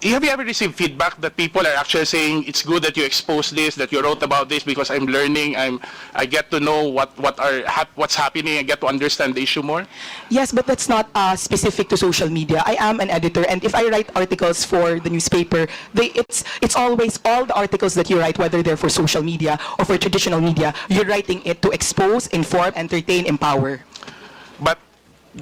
have you ever received feedback that people are actually saying it's good that you exposed this, that you wrote about this because I'm learning, I get to know what's happening, I get to understand the issue more? Yes, but that's not specific to social media. I am an editor, and if I write articles for the newspaper, it's always all the articles that you write, whether they're for social media or for traditional media, you're writing it to expose, inform, entertain, empower. But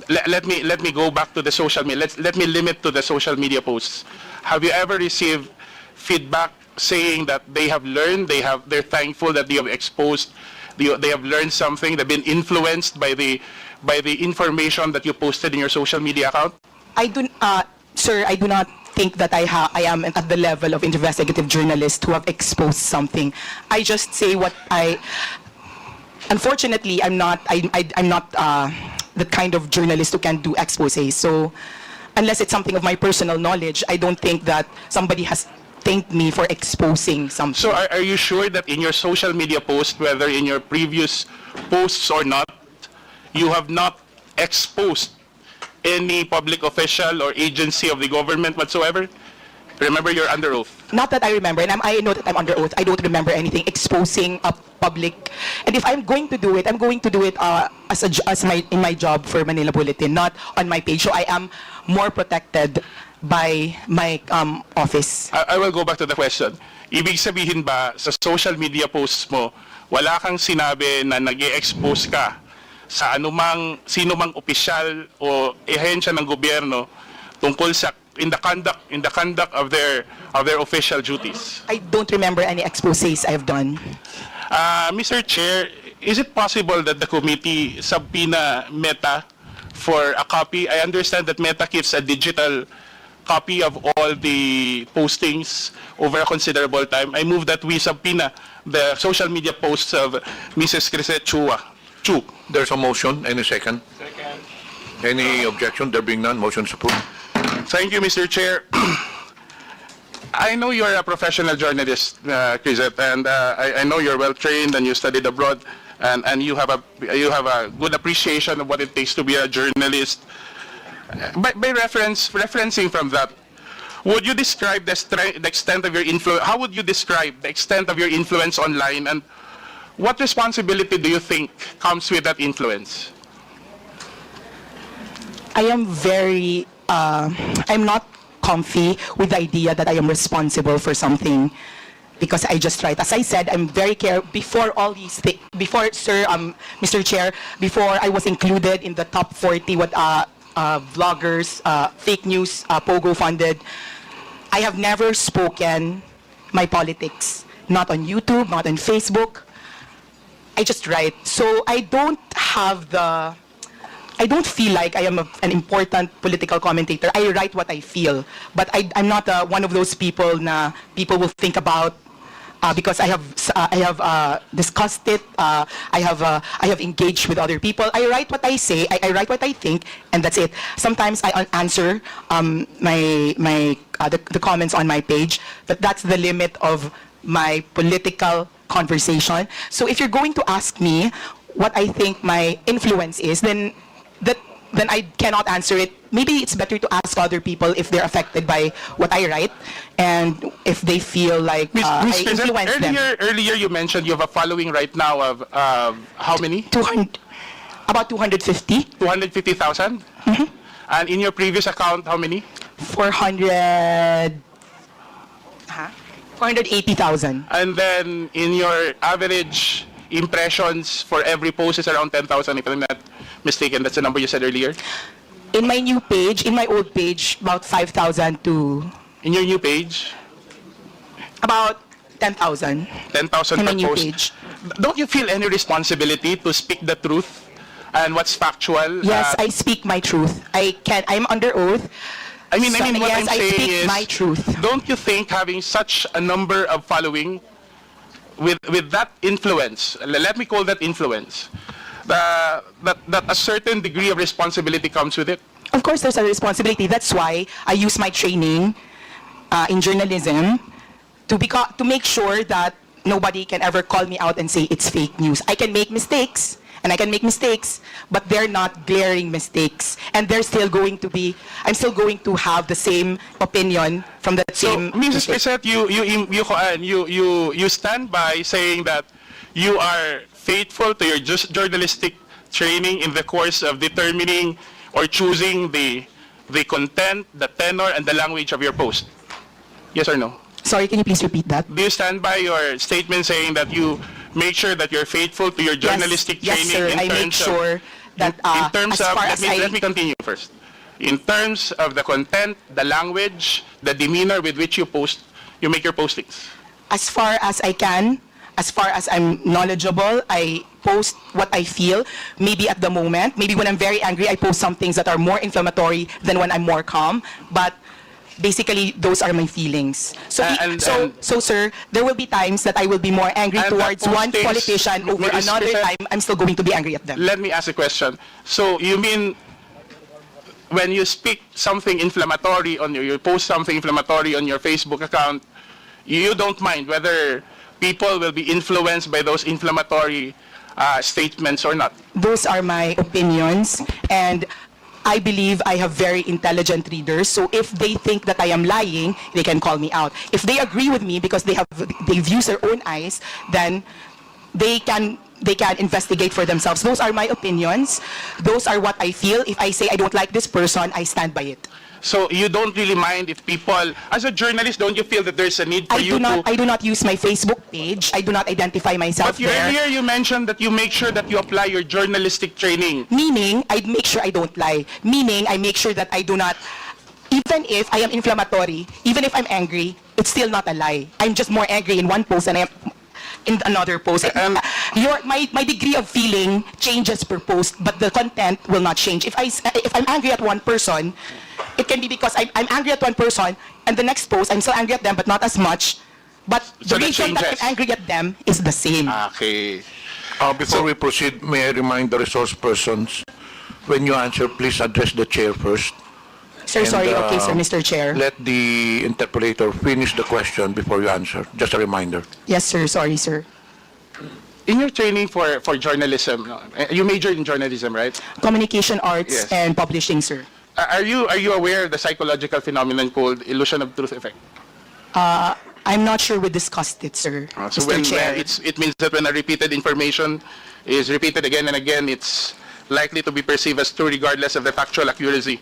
let me go back to the social media. Let me limit to the social media posts. Have you ever received feedback saying that they have learned, they're thankful that you have exposed, they have learned something, they've been influenced by the information that you posted in your social media account? Sir, I do not think that I am at the level of investigative journalist who have exposed something. I just say what unfortunately, I'm not the kind of journalist who can do exposés. So unless it's something of my personal knowledge, I don't think that somebody has thanked me for exposing something. So are you sure that in your social media post, whether in your previous posts or not, you have not exposed any public official or agency of the government whatsoever? Remember, you're under oath. Not that I remember, and I know that I'm under oath. I don't remember anything exposing a public. And if I'm going to do it, I'm going to do it in my job for Manila Bulletin, not on my page. So I am more protected by my office. I will go back to the question. Ibig sabihin ba, sa social media posts mo, wala kang sinabi na nag-i-expose ka sa sino mang opisyal o ehensya ng gobyerno tungkol sa in the conduct of their official duties? I don't remember any exposés I've done. Mr. Chair, is it possible that the committee subpoena Meta for a copy? I understand that Meta keeps a digital copy of all the postings over a considerable time. I move that we subpoena the social media posts of Mrs. Crisette Chu. There's a motion. Any second? Second. Any objection? There being none, motion is approved. Thank you, Mr. Chair. I know you're a professional journalist, Crisette, and I know you're well trained and you studied abroad, and you have a good appreciation of what it takes to be a journalist. By referencing from that, would you describe the extent of your influence? How would you describe the extent of your influence online, and what responsibility do you think comes with that influence? I am I'm not comfy with the idea that I am responsible for something because I just write. As I said, I'm very careful before all these things. Before, sir, Mr. Chair, before I was included in the top 40 vloggers, fake news, Pogo funded, I have never spoken my politics. Not on YouTube, not on Facebook. I just write. So I don't feel like I am an important political commentator. I write what I feel, but I'm not one of those people na people will think about because I have discussed it. I have engaged with other people. I write what I say. I write what I think, and that's it. Sometimes I answer the comments on my page, but that's the limit of my political conversation. So if you're going to ask me what I think my influence is, then I cannot answer it. Maybe it's better to ask other people if they're affected by what I write and if they feel like I influence them. Earlier you mentioned you have a following right now of how many? About 250. 250,000? Mm-hmm. And in your previous account, how many? 480,000. And then in your average impressions for every post is around 10,000, if I'm not mistaken. That's the number you said earlier. In my new page, in my old page, about 5,000 to... In your new page? About 10,000. 10,000 in per my new post. page. Don't you feel any responsibility to speak the truth and what's factual. Yes, I speak my truth. I'm under oath. I mean, So, what yes, I'm I saying speak is, my truth. don't you think having such a number of following with that influence, let me call that influence, that a certain degree of responsibility comes with it? Of course, there's a responsibility. That's why I use my training in journalism to make sure that nobody can ever call me out and say it's fake news. I can make mistakes, but they're not glaring mistakes. And they're still going to be, I'm still going to have the same opinion from the So, same Mrs. mistake. Preset, you stand by saying that you are faithful to your journalistic training in the course of determining or choosing the content, the tenor, and the language of your post. Yes or no? Sorry, can you please repeat that? Do you stand by your statement saying that you make sure that you're faithful to your journalistic yes, training sir. in I terms make sure of, that in terms as of far as let me continue first. In terms of the content, the language, the demeanor with which you make your postings. as far as I can, as far as I'm knowledgeable, I post what I feel. Maybe at the moment, maybe when I'm very angry, I post some things that are more inflammatory than when I'm more calm. But basically, those are my feelings. So, so sir, there will be times that I will be more angry And towards the one postings, politician over Mrs. another Preset, time. I'm still going to be angry at them. Let me ask a question. So you mean when you speak something inflammatory on you post something inflammatory on your Facebook account, you don't mind whether people will be influenced by those inflammatory statements or not? Those are my opinions, and I believe I have very intelligent readers, so if they think that I am lying, they can call me out. If they agree with me because they've used their own eyes, then they can investigate for themselves. Those are my opinions. Those are what I feel. If I say I don't like this person, I stand by it. So you don't really mind if people, as a journalist, don't you feel that there's a need for you to... I do not use my Facebook page. I do not identify myself But there. earlier you mentioned that you make sure that you apply your journalistic training. Meaning, I make sure I don't lie. Meaning, I make sure that I do not, even if I am inflammatory, even if I'm angry, it's still not a lie. I'm just more angry in one post than I am in another post. My degree of feeling changes per post, but the content will not change. If I'm angry at one person, it can be because I'm angry at one person, and the next post, I'm still angry at them, but not as much. But So the that reason that changes. I'm angry at them is the same. Okay. Before we proceed, may I remind the resource persons, when you answer, please address the chair first. Sir, sorry, And, okay, sir, Mr. Chair. Let the interpolator finish the question before you answer. Just a reminder. Yes, sir, sorry, sir. In your training for journalism, you majored in journalism, right? Communication arts Yes. and publishing, sir. Are you aware of the psychological phenomenon called illusion of truth effect? I'm not sure we discussed it, sir, So Mr. Chair. it means that when a repeated information is repeated again and again, it's likely to be perceived as true regardless of the factual accuracy.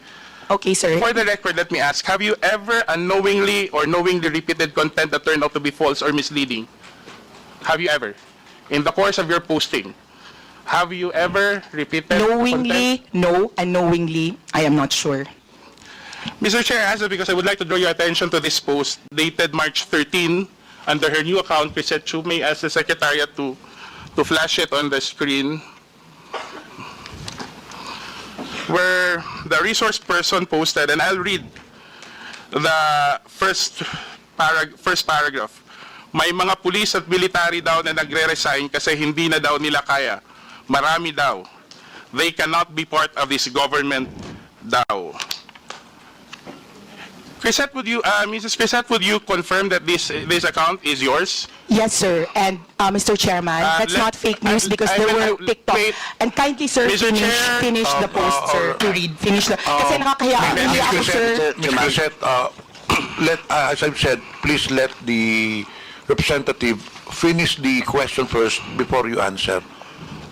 Okay, sir. For the record, let me ask, have you ever unknowingly or knowingly repeated content that turned out to be false or misleading? Have you ever? In the course of your posting, have you ever repeated Knowingly, content? no. Unknowingly, I am not sure. Mr. Chair, I ask that because I would like to draw your attention to this post dated March 13 under her new account, Preset Chu. May I ask the Secretariat to flash it on the screen, where the resource person posted, and I'll read the first paragraph. May mga pulis at military daw na nagre-resign kasi hindi na daw nila kaya. Marami daw. They cannot be part of this government daw. Preset, Mrs. Preset, would you confirm that this account is yours? Yes, sir. And Mr. Chairman, that's not fake news because there were TikTok. wait. And kindly, sir, Mr. Chair, finish the post, sir, to read. Finish the... Kasi nakakahiya ako, sir. Mr. Preset, as I've said, please let the representative finish the question first before you answer.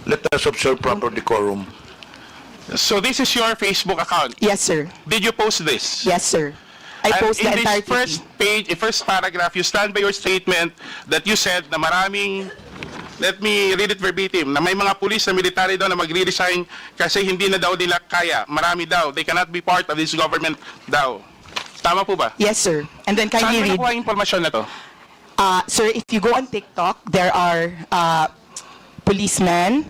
Let us observe proper decorum. So this is your Facebook account. Yes, sir. Did you post this? Yes, sir. I And post the in entire this first page, first paragraph, you stand by your statement that you said na maraming, let me read it verbatim, na may mga pulis na military daw na magre-resign kasi hindi na daw nila kaya. Marami daw. They cannot be part of this government daw. Tama po ba? Yes, sir. And then Saan kindly mo read... nakuha yung impormasyon na to? Sir, if you go on TikTok, there are policemen,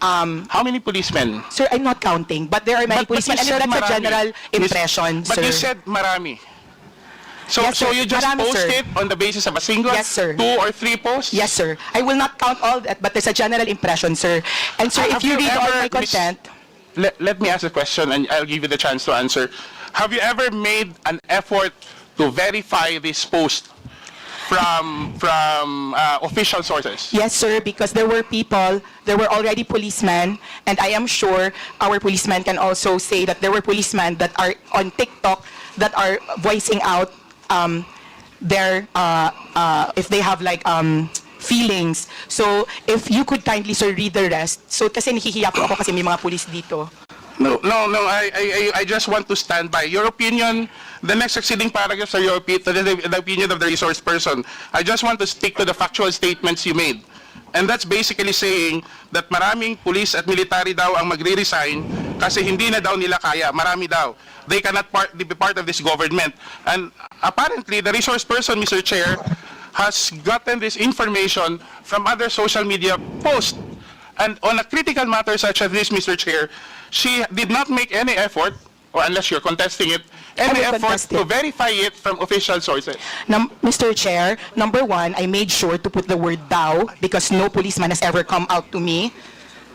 How many policemen? Sir, I'm not counting, but there are many But policemen, you and said that's a marami. general impression, But sir. you said marami. So, Yes, so sir. you just Marami, post sir. it on the basis of a single, Yes, sir. 2 or 3 posts? Yes, sir. I will not count all that, but there's a general impression, sir. And sir, Have if you you read all ever my content, Let me ask a question and I'll give you the chance to answer. Have you ever made an effort to verify this post from official sources? yes, sir, because there were already policemen, and I am sure our policemen can also say that there were policemen that are on TikTok that are voicing out their, if they have like, feelings. So, if you could kindly, sir, read the rest. So, kasi nahihiya po ako kasi may mga police dito. No, I just want to stand by. Your opinion, the next succeeding paragraphs are your the opinion of the resource person. I just want to stick to the factual statements you made. And that's basically saying that maraming police at military daw ang magre-resign kasi hindi na daw nila kaya. Marami daw. They cannot be part of this government. And apparently, the resource person, Mr. Chair, has gotten this information from other social media posts. And on a critical matter such as this, Mr. Chair, she did not make any effort, or unless you're contesting it, any I will effort contest to it. verify it from official sources. Mr. Chair, number one, I made sure to put the word thou because no policeman has ever come out to me.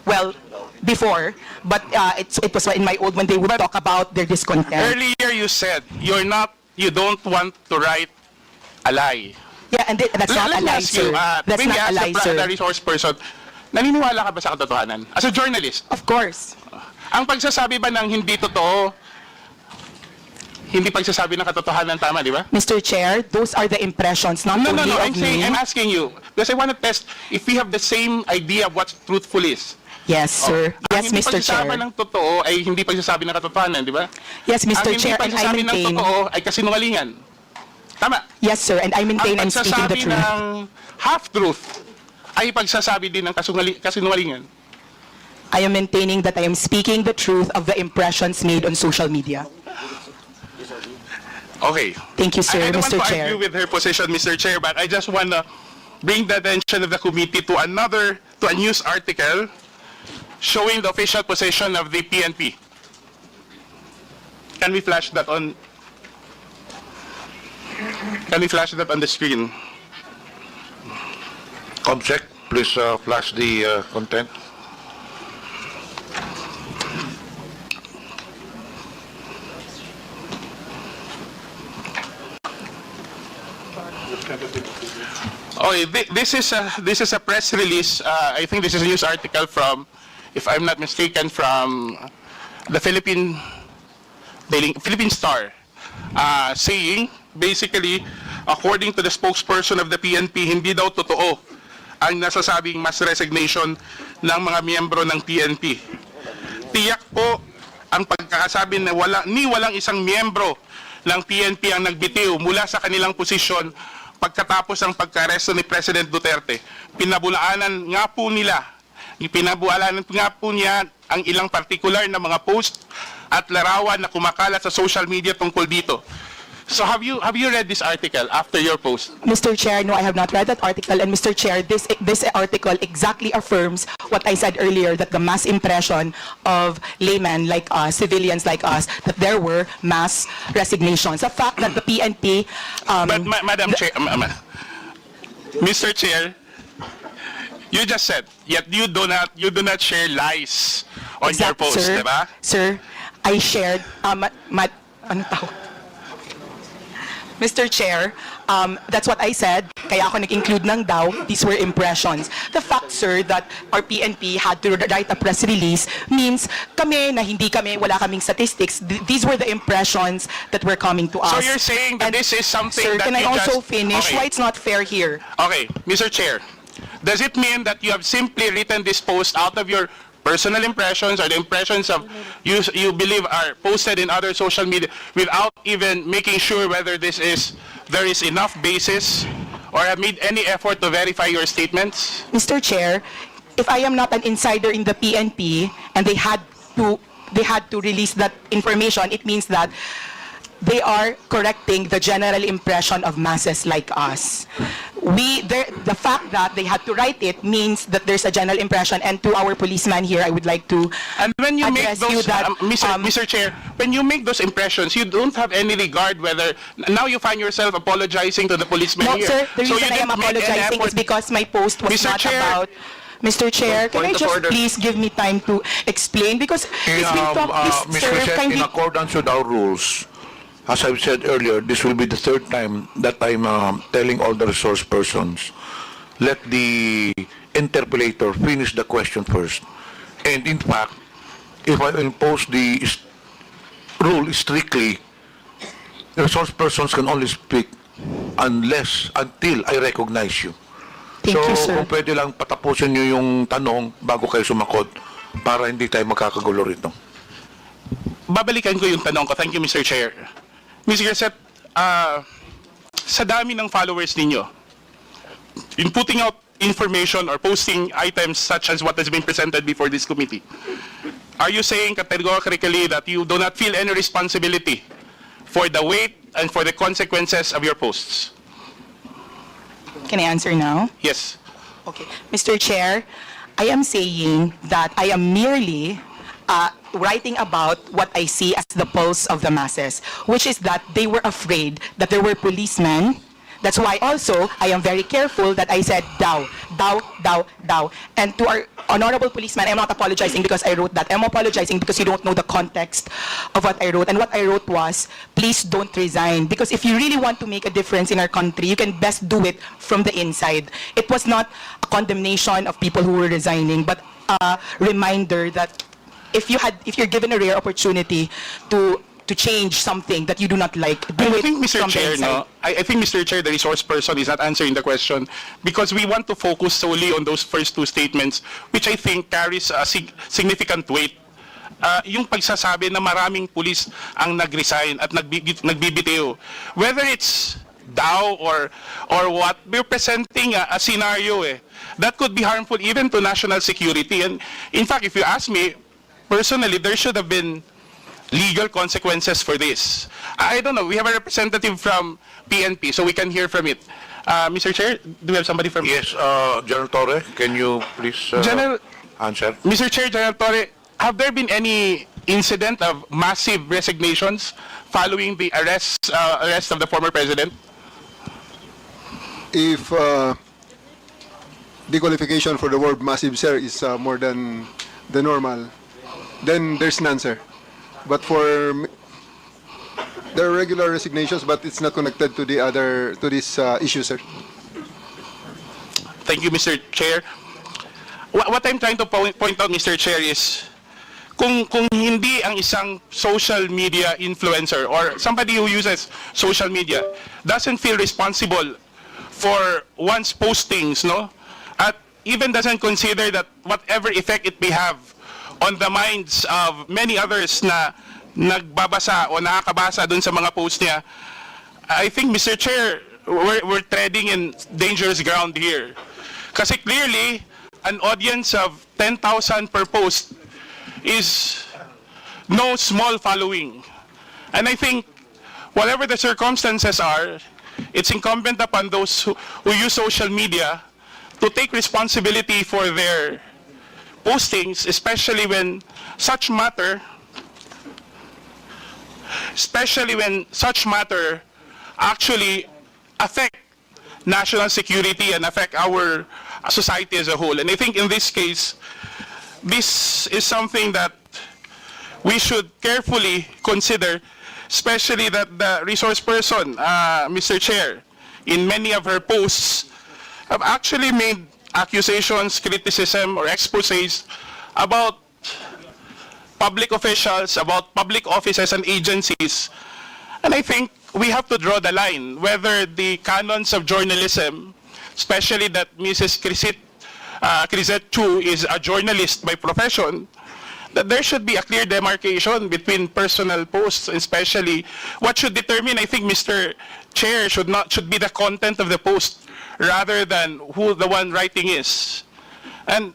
Well, before, but it was in my old when they would talk about their discontent. Earlier you said you don't want to write a lie. Yeah, and that's not a Let me lie, ask you, sir. That's maybe not a as lie, the sir. resource person, naniniwala ka ba sa katotohanan? As a journalist, Of course. ang pagsasabi ba ng hindi totoo, hindi pagsasabi ng katotohanan, tama, di ba? Mr. Chair, those are the impressions, not No, only of me. I'm asking you, because I want to test if we have the same idea of what truthful is. Yes, sir. Ang Yes, hindi Mr. pagsasabi Chair. ng totoo ay hindi pagsasabi ng katotohanan, di ba? Yes, Mr. Ang hindi Chair, and I pagsasabi ng maintain. totoo ay kasinungalingan. Tama. Yes, sir, and I maintain Ang I'm speaking the pagsasabi truth. ng half-truth ay pagsasabi din ng kasinungalingan. I am maintaining that I am speaking the truth of the impressions made on social media. Okay. Thank you, sir, I don't Mr. want to Chair. argue with her position, Mr. Chair, but I just want to bring the attention of the committee to a news article showing the official position of the PNP. Can we flash that on? Can we flash that on the screen? Comsec, please flash the content. Okay, this is a press release. I think this is a news article from, if I'm not mistaken, from the Philippine Star, saying basically, according to the spokesperson of the PNP, hindi daw totoo ang nasasabing mass resignation ng mga miyembro ng PNP. Tiyak po ang pagkakasabi na walang isang miyembro ng PNP ang nagbitiw mula sa kanilang posisyon pagkatapos ng pagka-aresto ni President Duterte. Pinabulaanan nga po niya ang ilang partikular na mga post at larawan na kumakalat sa social media tungkol dito. So have you read this article after your post? Mr. Chair, no, I have not read that article. And Mr. Chair, this article exactly affirms what I said earlier, that the mass impression of laymen like us, civilians like us, that there were mass resignations. The fact that the PNP... But Madam Chair, Mr. Chair, you just said, yet you do not share lies on your post, sir, diba? Sir, I shared... ano tawag? Mr. Chair, that's what I said. Kaya ako nag-include ng daw. These were impressions. The fact, sir, that our PNP had to write a press release means kami na hindi kami, wala kaming statistics. These were the impressions that were coming to us. So you're saying that this is something sir, that can I you also just... finish? Okay. Why it's not fair here? Okay, Mr. Chair, does it mean that you have simply written this post out of your personal impressions or the impressions of you believe are posted in other social media without even making sure whether there is enough basis or have made any effort to verify your statements? Mr. Chair, if I am not an insider in the PNP and they had to release that information, it means that they are correcting the general impression of masses like us. the fact that they had to write it means that there's a general impression. And to our policeman here, I would like to And when you make address you those, that, Mr. Chair, when you make those impressions, you don't have any regard whether, now you find yourself apologizing to the policeman No, here. sir, the So reason you I am didn't make any apologizing is effort. because my post was Mr. not Chair. about... Mr. Chair, can I Point of just order. please give me time to explain? Because it's been talked, Ms. sir, Crisette, kindly... in accordance with our rules, as I've said earlier, this will be the third time that I'm telling all the resource persons, let the interpellator finish the question first. And in fact, if I impose the rule strictly, resource persons can only speak until I recognize you. Thank you, sir. Kung pwede lang patapusin nyo yung tanong bago kayo sumakot para hindi tayo magkakagulo rito. Babalikan ko yung tanong ko. Thank you, Mr. Chair. Mr. Crisette, sa dami ng followers ninyo, in putting out information or posting items such as what has been presented before this committee, are you saying categorically that you do not feel any responsibility for the weight and for the consequences of your posts? Can I answer now? Yes. Okay. Mr. Chair, I am saying that I am merely writing about what I see as the pulse of the masses, which is that they were afraid that there were policemen. That's why also I am very careful that I said daw. And to our honorable policeman, I'm not apologizing because I wrote that. I'm apologizing because you don't know the context of what I wrote. And what I wrote was, please don't resign. Because if you really want to make a difference in our country, you can best do it from the inside. It was not a condemnation of people who were resigning, but a reminder that if you're given a rare opportunity to change something that you do not like, do I it think, Mr. from the Chair, inside. I think, Mr. Chair, the resource person is not answering the question because we want to focus solely on those first two statements, which I think carries a significant weight. Yung pagsasabi na maraming pulis ang nag-resign at nagbibitiw. Whether it's daw or what, we're presenting a scenario that could be harmful even to national security. And in fact, if you ask me, personally, there should have been legal consequences for this. I don't know. We have a representative from PNP, so we can hear from it. Mr. Chair, do we have somebody from... Yes, General Torre, can you please answer? Mr. Chair, General Torre, have there been any incident of massive resignations following the arrest of the former president? If the qualification for the word massive, sir, is more than the normal, then there's none, sir. But there are regular resignations, but it's not connected to this issue, sir. Thank you, Mr. Chair. What I'm trying to point out, Mr. Chair, is kung hindi ang isang social media influencer or somebody who uses social media doesn't feel responsible for one's postings, no? At even doesn't consider that whatever effect it may have on the minds of many others na nagbabasa o nakakabasa dun sa mga posts niya, I think, Mr. Chair, we're treading in dangerous ground here. Kasi clearly, an audience of 10,000 per post is no small following. And I think, whatever the circumstances are, it's incumbent upon those who use social media to take responsibility for their postings, especially when such matter actually affect national security and affect our society as a whole. And I think in this case, this is something that we should carefully consider, especially that the resource person, Mr. Chair, in many of her posts, have actually made accusations, criticism, or exposés about public officials, about public offices and agencies. And I think we have to draw the line, whether the canons of journalism, especially that Mrs. Crisette Chu is a journalist by profession, that there should be a clear demarcation between personal posts, especially what should determine, I think, Mr. Chair, should be the content of the post rather than who the one writing is. And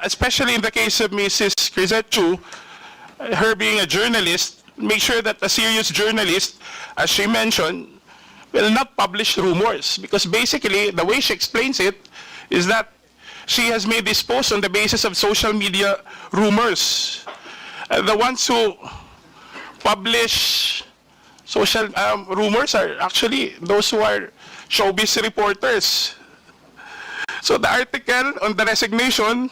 especially in the case of Mrs. Crisette Chu, her being a journalist, make sure that a serious journalist, as she mentioned, will not publish rumors, because basically the way she explains it is that she has made this post on the basis of social media rumors. The ones who publish social rumors are actually those who are showbiz reporters. So the article on the resignation,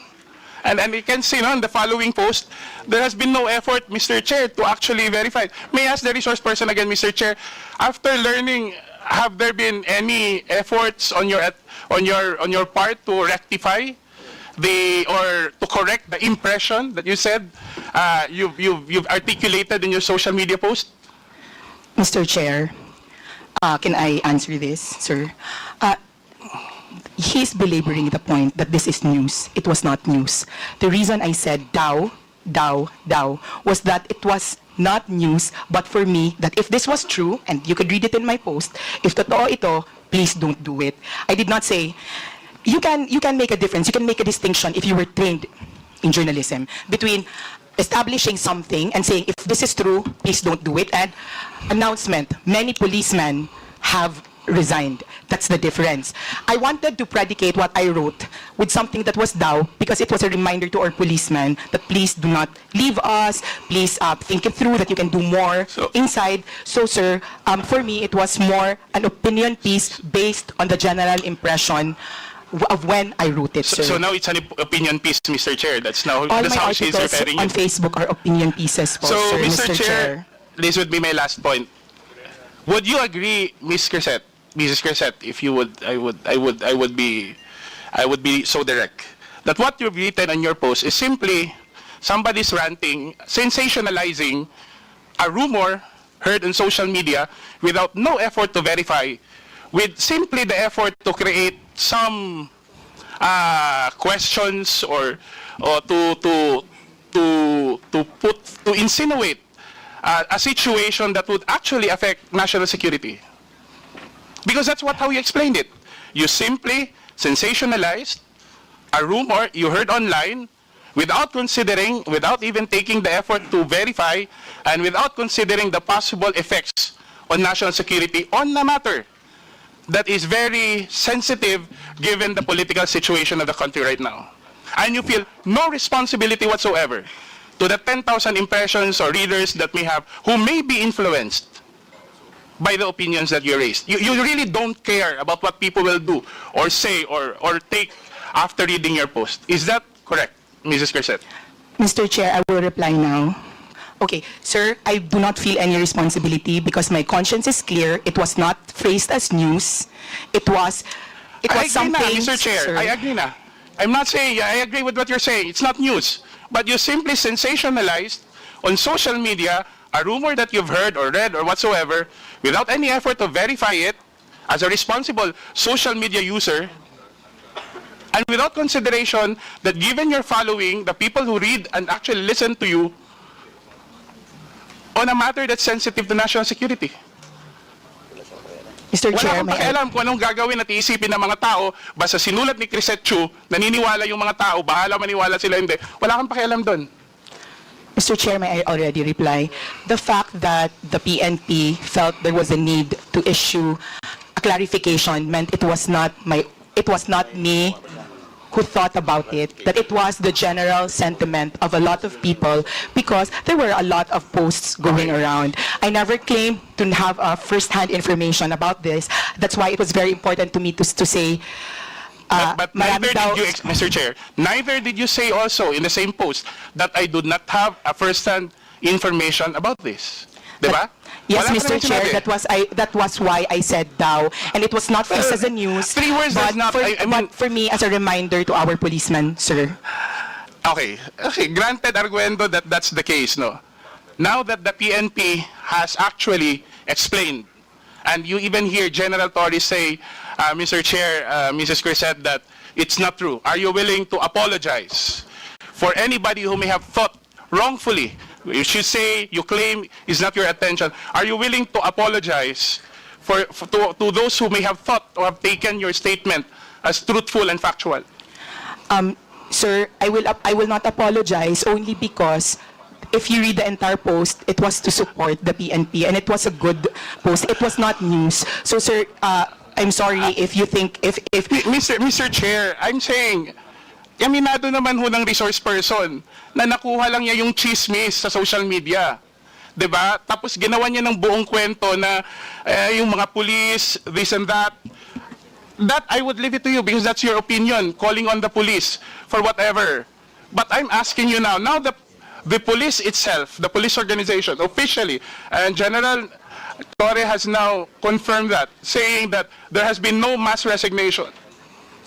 and you can see on the following post, there has been no effort, Mr. Chair, to actually verify. May I ask the resource person again, Mr. Chair, after learning, have there been any efforts on your part to rectify or to correct the impression that you said you've articulated in your social media post? Mr. Chair, can I answer this, sir? He's belaboring the point that this is news. It was not news. The reason I said daw was that it was not news, but for me, that if this was true, and you could read it in my post, if totoo ito, please don't do it. I did not say, you can make a difference, you can make a distinction if you were trained in journalism between establishing something and saying, if this is true, please don't do it, and announcement, many policemen have resigned. That's the difference. I wanted to predicate what I wrote with something that was daw, because it was a reminder to our policemen that please do not leave us, please think it through, that you can do more inside. So sir, for me, it was more an opinion piece based on the general impression of when I wrote it, sir. So now it's an opinion piece, Mr. Chair. That's All that's my how she's articles referring on it. Facebook are opinion pieces po, So, sir, Mr. Mr. Chair, this would be my last point. Would you agree, Mrs. Crescent, if you would, I would be so direct, that what you've written on your post is simply somebody's ranting, sensationalizing a rumor heard on social media without no effort to verify, with simply the effort to create some questions or to insinuate a situation that would actually affect national security. Because that's how you explained it. You simply sensationalized a rumor you heard online without considering, without even taking the effort to verify, and without considering the possible effects on national security on a matter that is very sensitive given the political situation of the country right now. And you feel no responsibility whatsoever to the 10,000 impressions or readers that we have who may be influenced by the opinions that you raised. You really don't care about what people will do or say or take after reading your post. Is that correct, Mrs. Crescent? Mr. Chair, I will reply now. Okay, sir, I do not feel any responsibility because my conscience is clear. It was not phrased as news. It was something. I agree na, Mr. Chair. Sir. I agree na. I'm not saying, I agree with what you're saying. It's not news. But you simply sensationalized on social media a rumor that you've heard or read or whatsoever without any effort to verify it as a responsible social media user, and without consideration that given your following, the people who read and actually listen to you on a matter that's sensitive to national security. Mr. Wala Chair, kang pakialam kung anong gagawin at iisipin ng mga tao, basta sinulat ni Crisette Chu, naniniwala yung mga tao, bahala maniwala sila hindi. Wala kang pakialam doon. Mr. Chair, may I already reply? The fact that the PNP felt there was a need to issue a clarification meant it was not me who thought about it, that it was the general sentiment of a lot of people because there were a lot of posts going around. I never claimed to have first-hand information about this. That's why it was very important to me to say, But neither did you, Mr. Chair, neither did you say also in the same post that I do not have a first-hand information about this. Diba? Yes, Wala ka Mr. naman Chair, sinabi. that was why I said daw, and it was not phrased as a news. 3 words but does not. but for me as a reminder to our policemen, sir. Okay, granted arguendo that that's the case, no? Now that the PNP has actually explained, and you even hear General Torres say, Mr. Chair, Mrs. Crescent, that it's not true. Are you willing to apologize for anybody who may have thought wrongfully? You should say, you claim is not your attention. Are you willing to apologize to those who may have thought or have taken your statement as truthful and factual? Sir, I will not apologize only because if you read the entire post, it was to support the PNP, and it was a good post. It was not news. So, sir, I'm sorry if you think if Mr. Chair, I'm saying, aminado naman ho ng resource person na nakuha lang niya yung chismis sa social media. 'Di ba? Tapos ginawa niya ng buong kwento na yung mga police, this and that. That I would leave it to you because that's your opinion, calling on the police for whatever. But I'm asking you now the police itself, the police organization, officially, and General Torre has now confirmed that, saying that there has been no mass resignation.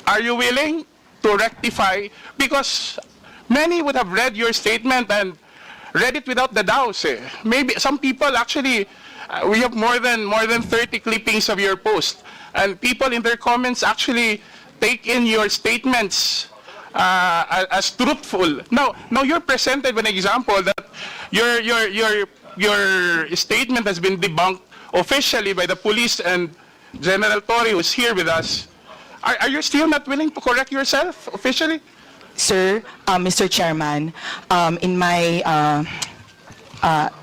Are you willing to rectify? Because many would have read your statement and read it without the doubts. Maybe some people actually, we have more than 30 clippings of your post, and people in their comments actually take in your statements as truthful. Now you're presented with an example that your statement has been debunked officially by the police and General Torre, who's here with us. Are you still not willing to correct yourself officially? Sir, Mr. Chairman, in my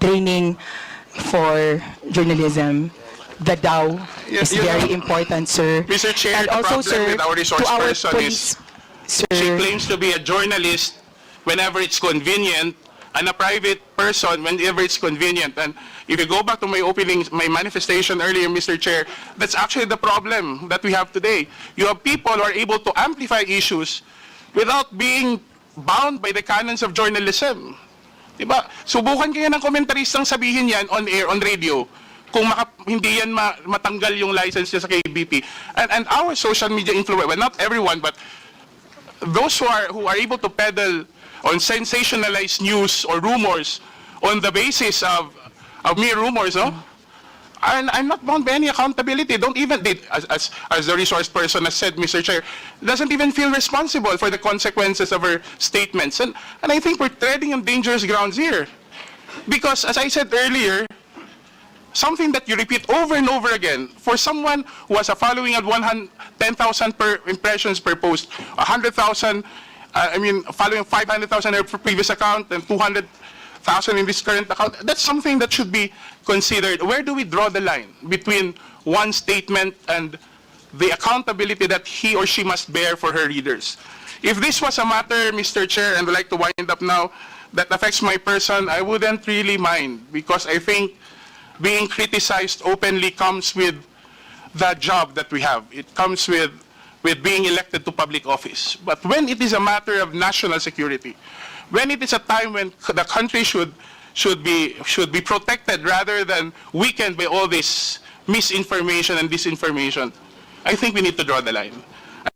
training for journalism, the DAO is you very know, important, sir. Mr. Chair, And the also, problem sir, with our resource to our person police, is she sir, claims to be a journalist whenever it's convenient, and a private person whenever it's convenient. And if you go back to my manifestation earlier, Mr. Chair, that's actually the problem that we have today. You have people who are able to amplify issues without being bound by the canons of journalism. Diba? Subukan kayo ng komentaristang sabihin yan on air, on radio, kung hindi yan matanggal yung license niya sa KBP. And our social media influence, well, not everyone, but those who are able to peddle on sensationalized news or rumors on the basis of mere rumors, no? And I'm not bound by any accountability. Don't even, as the resource person has said, Mr. Chair, doesn't even feel responsible for the consequences of her statements. And I think we're treading on dangerous grounds here. Because, as I said earlier, something that you repeat over and over again, for someone who has a following of 10,000 per impressions per post, 100,000, following 500,000 in her previous account, and 200,000 in this current account, that's something that should be considered. Where do we draw the line between one statement and the accountability that he or she must bear for her readers? If this was a matter, Mr. Chair, and I'd like to wind up now, that affects my person, I wouldn't really mind, because I think being criticized openly comes with the job that we have. It comes with being elected to public office. But when it is a matter of national security, when it is a time when the country should be protected rather than weakened by all this misinformation and disinformation, I think we need to draw the line.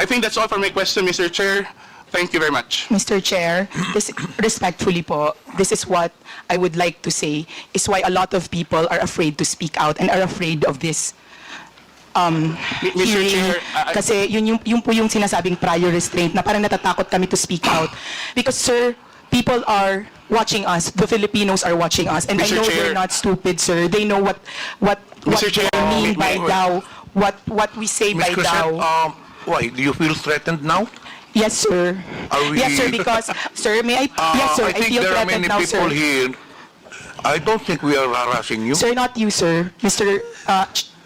I think that's all for my question, Mr. Chair. Thank you very much. Mr. Chair, respectfully po, this is what I would like to say, is why a lot of people are afraid to speak out and are afraid of this Mr. hearing. Chair, Kasi yun po yung sinasabing prior restraint na parang natatakot kami to speak out. Because, sir, people are watching us. The Filipinos are watching us. And Mr. I know Chair. they're not stupid, sir. They know what Mr. Chair, we mean by wait. DAO, what we say by Ms. Crescent, DAO. why? Do you feel threatened now? Yes, sir. Are we- Yes, sir, because, sir, may I, yes, sir, I think feel there are threatened many now, people sir. here. I don't think we are harassing you. Sir, not you, sir. Mr.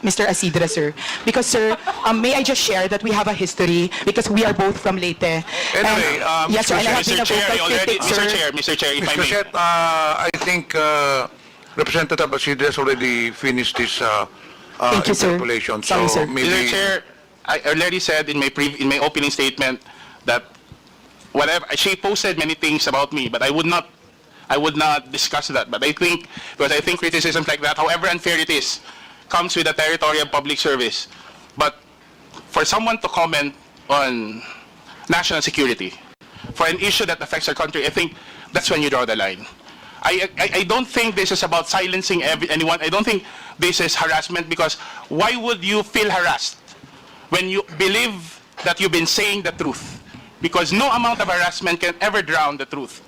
Asidra, sir. Because, sir, may I just share that we have a history because we are both from Leyte. Anyway, And- yes, sir, and I have been Mr. a Chair, vocal critic, sir. Mr. Chair, if Ms. I may. Crescent, I think Representative Asidre has already finished his Thank you, sir. interpolation. Sorry, so sir. maybe Mr. Chair, I already said in my opening statement that whatever she posted many things about me, but I would not discuss that. But I think criticisms like that, however unfair it is, comes with the territory of public service. But for someone to comment on national security, for an issue that affects our country, I think that's when you draw the line. I don't think this is about silencing anyone. I don't think this is harassment, because why would you feel harassed when you believe that you've been saying the truth? Because no amount of harassment can ever drown the truth.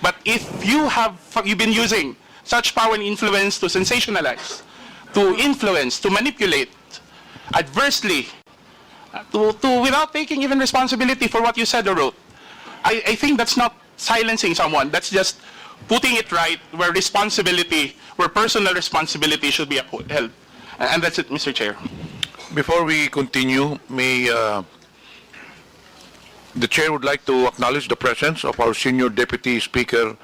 But if you've been using such power and influence to sensationalize, to influence, to manipulate adversely, without taking even responsibility for what you said or wrote, I think that's not silencing someone. That's just putting it right where personal responsibility should be upheld. And that's it, Mr. Chair. Before we continue, the chair would like to acknowledge the presence of our senior deputy speaker,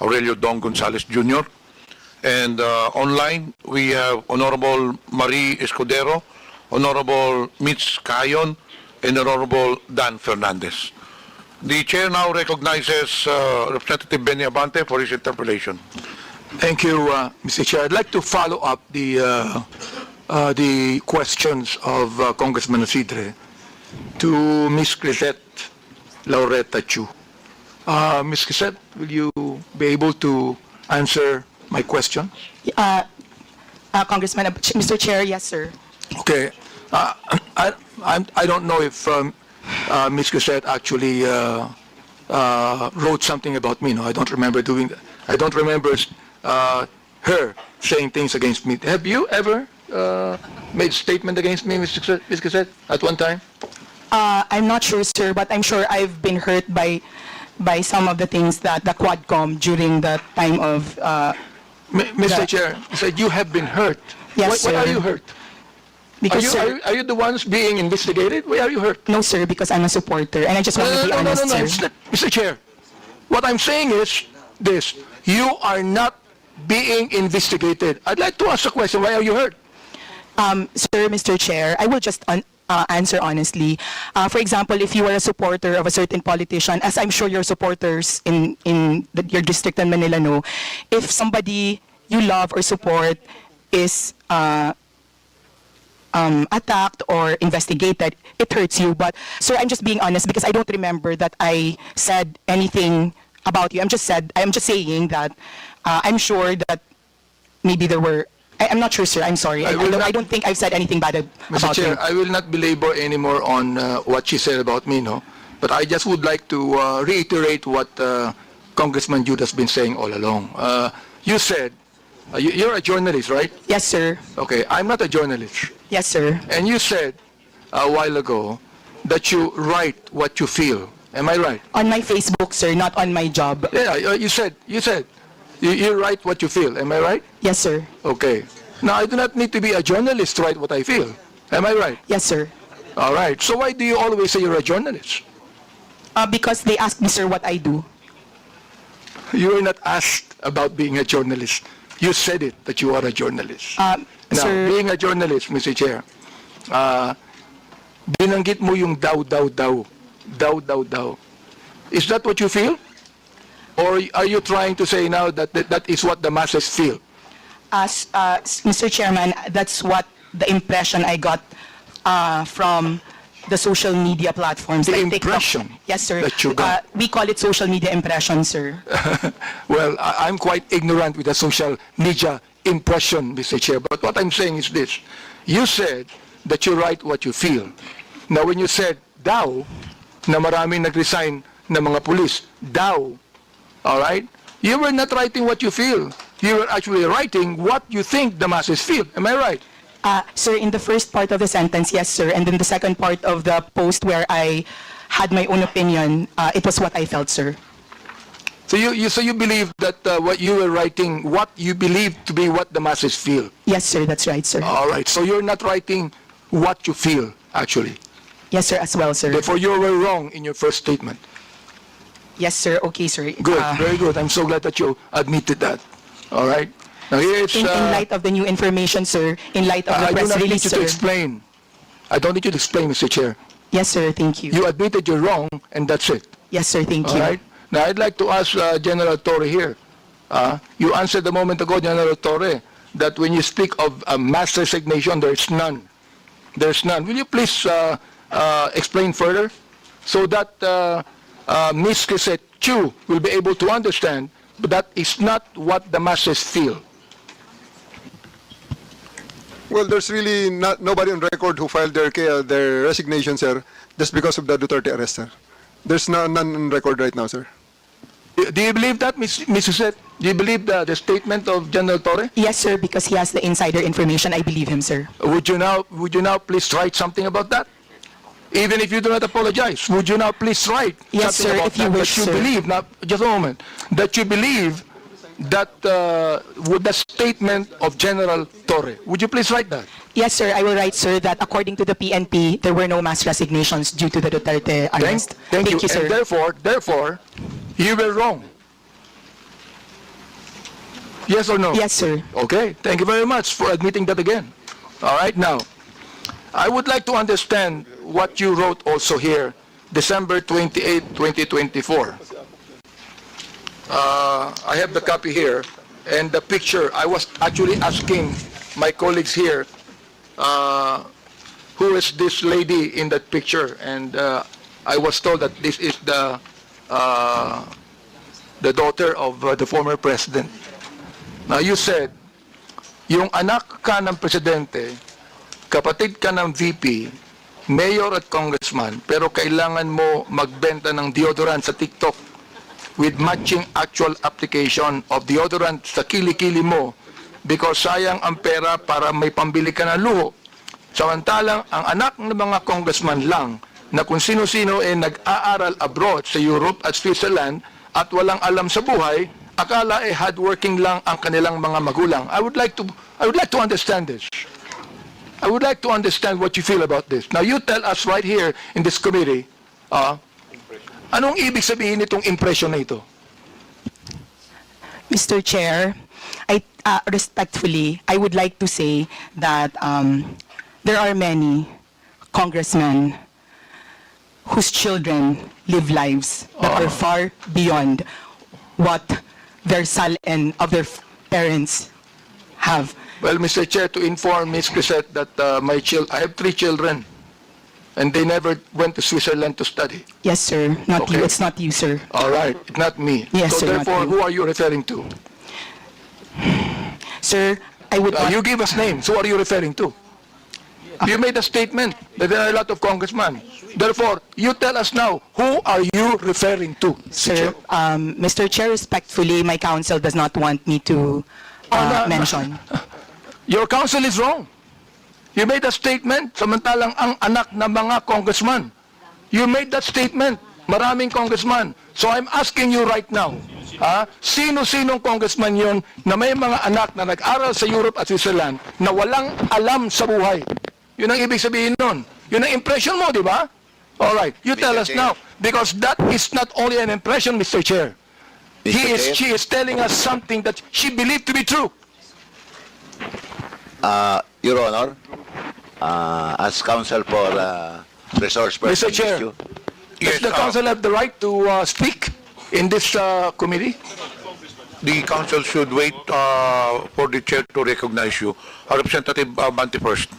Aurelio Dong Gonzalez Jr. And online, we have Honorable Marie Escudero, Honorable Mitch Cayon, and Honorable Dan Fernandez. The chair now recognizes Representative Benny Abante for his interpellation. Thank you, Mr. Chair. I'd like to follow up the questions of Congressman Isidre to Ms. Crisette Laureta Chu. Ms. Crisette, will you be able to answer my questions? Congressman, Mr. Chair, yes, sir. Okay. I don't know if Ms. Crisette actually wrote something about me. No, I don't remember doing that. I don't remember her saying things against me. Have you ever made a statement against me, Ms. Crisette, at one time? I'm not sure, sir, but I'm sure I've been hurt by some of the things that the Quadcom during the time of... Mr. Chair, you said you have been hurt. Yes, Why sir. are you hurt? Because, sir, Are you the ones being investigated? Why are you hurt? no, sir, because I'm a supporter, and I just want to be honest, sir. It's not- Mr. Chair, what I'm saying is this. You are not being investigated. I'd like to ask a question. Why are you hurt? Sir, Mr. Chair, I will just answer honestly. For example, if you are a supporter of a certain politician, as I'm sure your supporters in your district in Manila know, if somebody you love or support is attacked or investigated, it hurts you. But, sir, I'm just being honest because I don't remember that I said anything about you. I'm just saying that I'm sure that maybe there were... I'm not sure, sir. I'm sorry. I don't think I've said anything bad Mr. about Chair, you. I will not belabor anymore on what she said about me, no? But I just would like to reiterate what Congressman Jude has been saying all along. You said, you're a journalist, right? Yes, sir. Okay, I'm not a journalist. Yes, sir. And you said a while ago that you write what you feel. Am I right? On my Facebook, sir, not on my job. Yeah, you said. You write what you feel. Am I right? Yes, sir. Okay. Now, I do not need to be a journalist to write what I feel. Am I right? Yes, sir. All right. So why do you always say you're a journalist? Because they asked me, sir, what I do. You were not asked about being a journalist. You said it, that you are a journalist. Now, Sir, being a journalist, Mr. Chair, binanggit mo yung daw. Is that what you feel? Or are you trying to say now that that is what the masses feel? Mr. Chairman, that's what the impression I got from the social media platforms. The like TikTok. impression Yes, sir. that you got. We call it social media impression, sir. Well, I'm quite ignorant with the social media impression, Mr. Chair. But what I'm saying is this. You said that you write what you feel. Now, when you said daw, na maraming nag-resign na mga pulis, daw, all right? You were not writing what you feel. You were actually writing what you think the masses feel. Am I right? Sir, in the first part of the sentence, yes, sir. And then the second part of the post where I had my own opinion, it was what I felt, sir. So you believe that what you were writing, what you believe to be what the masses feel. Yes, sir. That's right, sir. All right. So you're not writing what you feel, actually. Yes, sir, as well, sir. Therefore, you were wrong in your first statement. Yes, sir. Okay, sir. Good. Very good. I'm so glad that you admitted that. All right. Now here it's... In light of the new information, sir, in light of the I do press not need release, you to sir. explain. I don't need you to explain, Mr. Chair. Yes, sir. Thank you. You admitted you're wrong, and that's it. Yes, sir. Thank All you. right? Now, I'd like to ask General Torre here. You answered a moment ago, General Torre, that when you speak of a mass resignation, there's none. There's none. Will you please explain further so that Ms. Crisette Chu will be able to understand that is not what the masses feel? Well, there's really nobody on record who filed their resignation, sir, just because of the Duterte arrest, sir. There's none on record right now, sir. Do you believe that, Ms. Crisette? Do you believe the statement of General Torre? Yes, sir, because he has the insider information. I believe him, sir. Would you now please write something about that? Even if you do not apologize, would you now please write Yes, something sir, about if you that, wish, that you sir. believe, now, just a moment, that you believe that with the statement of General Torre. Would you please write that? Yes, sir. I will write, sir, that according to the PNP, there were no mass resignations due to the Duterte arrest. Thank you. sir. And therefore, you were wrong. Yes or no? Yes, sir. Okay. Thank you very much for admitting that again. All right. Now, I would like to understand what you wrote also here, December 28, 2024. I have the copy here and the picture. I was actually asking my colleagues here, who is this lady in that picture? And I was told that this is the daughter of the former president. Now you said, yung anak ka ng presidente, kapatid ka ng VP, mayor at congressman, pero kailangan mo magbenta ng deodorant sa TikTok with matching actual application of deodorant sa kilikili mo because sayang ang pera para may pambili ka ng luho. Samantalang ang anak ng mga congressman lang na kung sino-sino ay nag-aaral abroad sa Europe at Switzerland at walang alam sa buhay, akala ay hardworking lang ang kanilang mga magulang. I would like to understand this. I would like to understand what you feel about this. Now you tell us right here in this committee, anong ibig sabihin nitong impression na ito? Mr. Chair, respectfully, I would like to say that there are many congressmen whose children live lives that are far beyond what their son and of their parents have. Well, Mr. Chair, to inform Ms. Crisette that I have 3 children, and they never went to Switzerland to study. Yes, sir. Not Okay. you. It's not you, sir. All right, not me. Yes, so sir, not therefore, you. who are you referring to? Sir, I would You give us names. Who are you referring to? You made a statement that there are a lot of congressmen. Therefore, you tell us now, who are you referring to? Sir, Mr. Chair, respectfully, my counsel does not want me to mention. Your counsel is wrong. You made a statement, samantalang ang anak ng mga congressman. You made that statement, maraming congressman. So I'm asking you right now, sino-sinong congressman yon na may mga anak na nag-aral sa Europe at Switzerland na walang alam sa buhay? Yun ang ibig sabihin nun. Yun ang impression mo, di ba? Alright, you tell us now. Because that is not only an impression, Mr. Chair. She is telling us something that she believed to be true. Your Honor, as counsel for resource person Mr. Chair, issue, does the council have the right to speak in this committee? The council should wait for the chair to recognize you. Representative Manti first.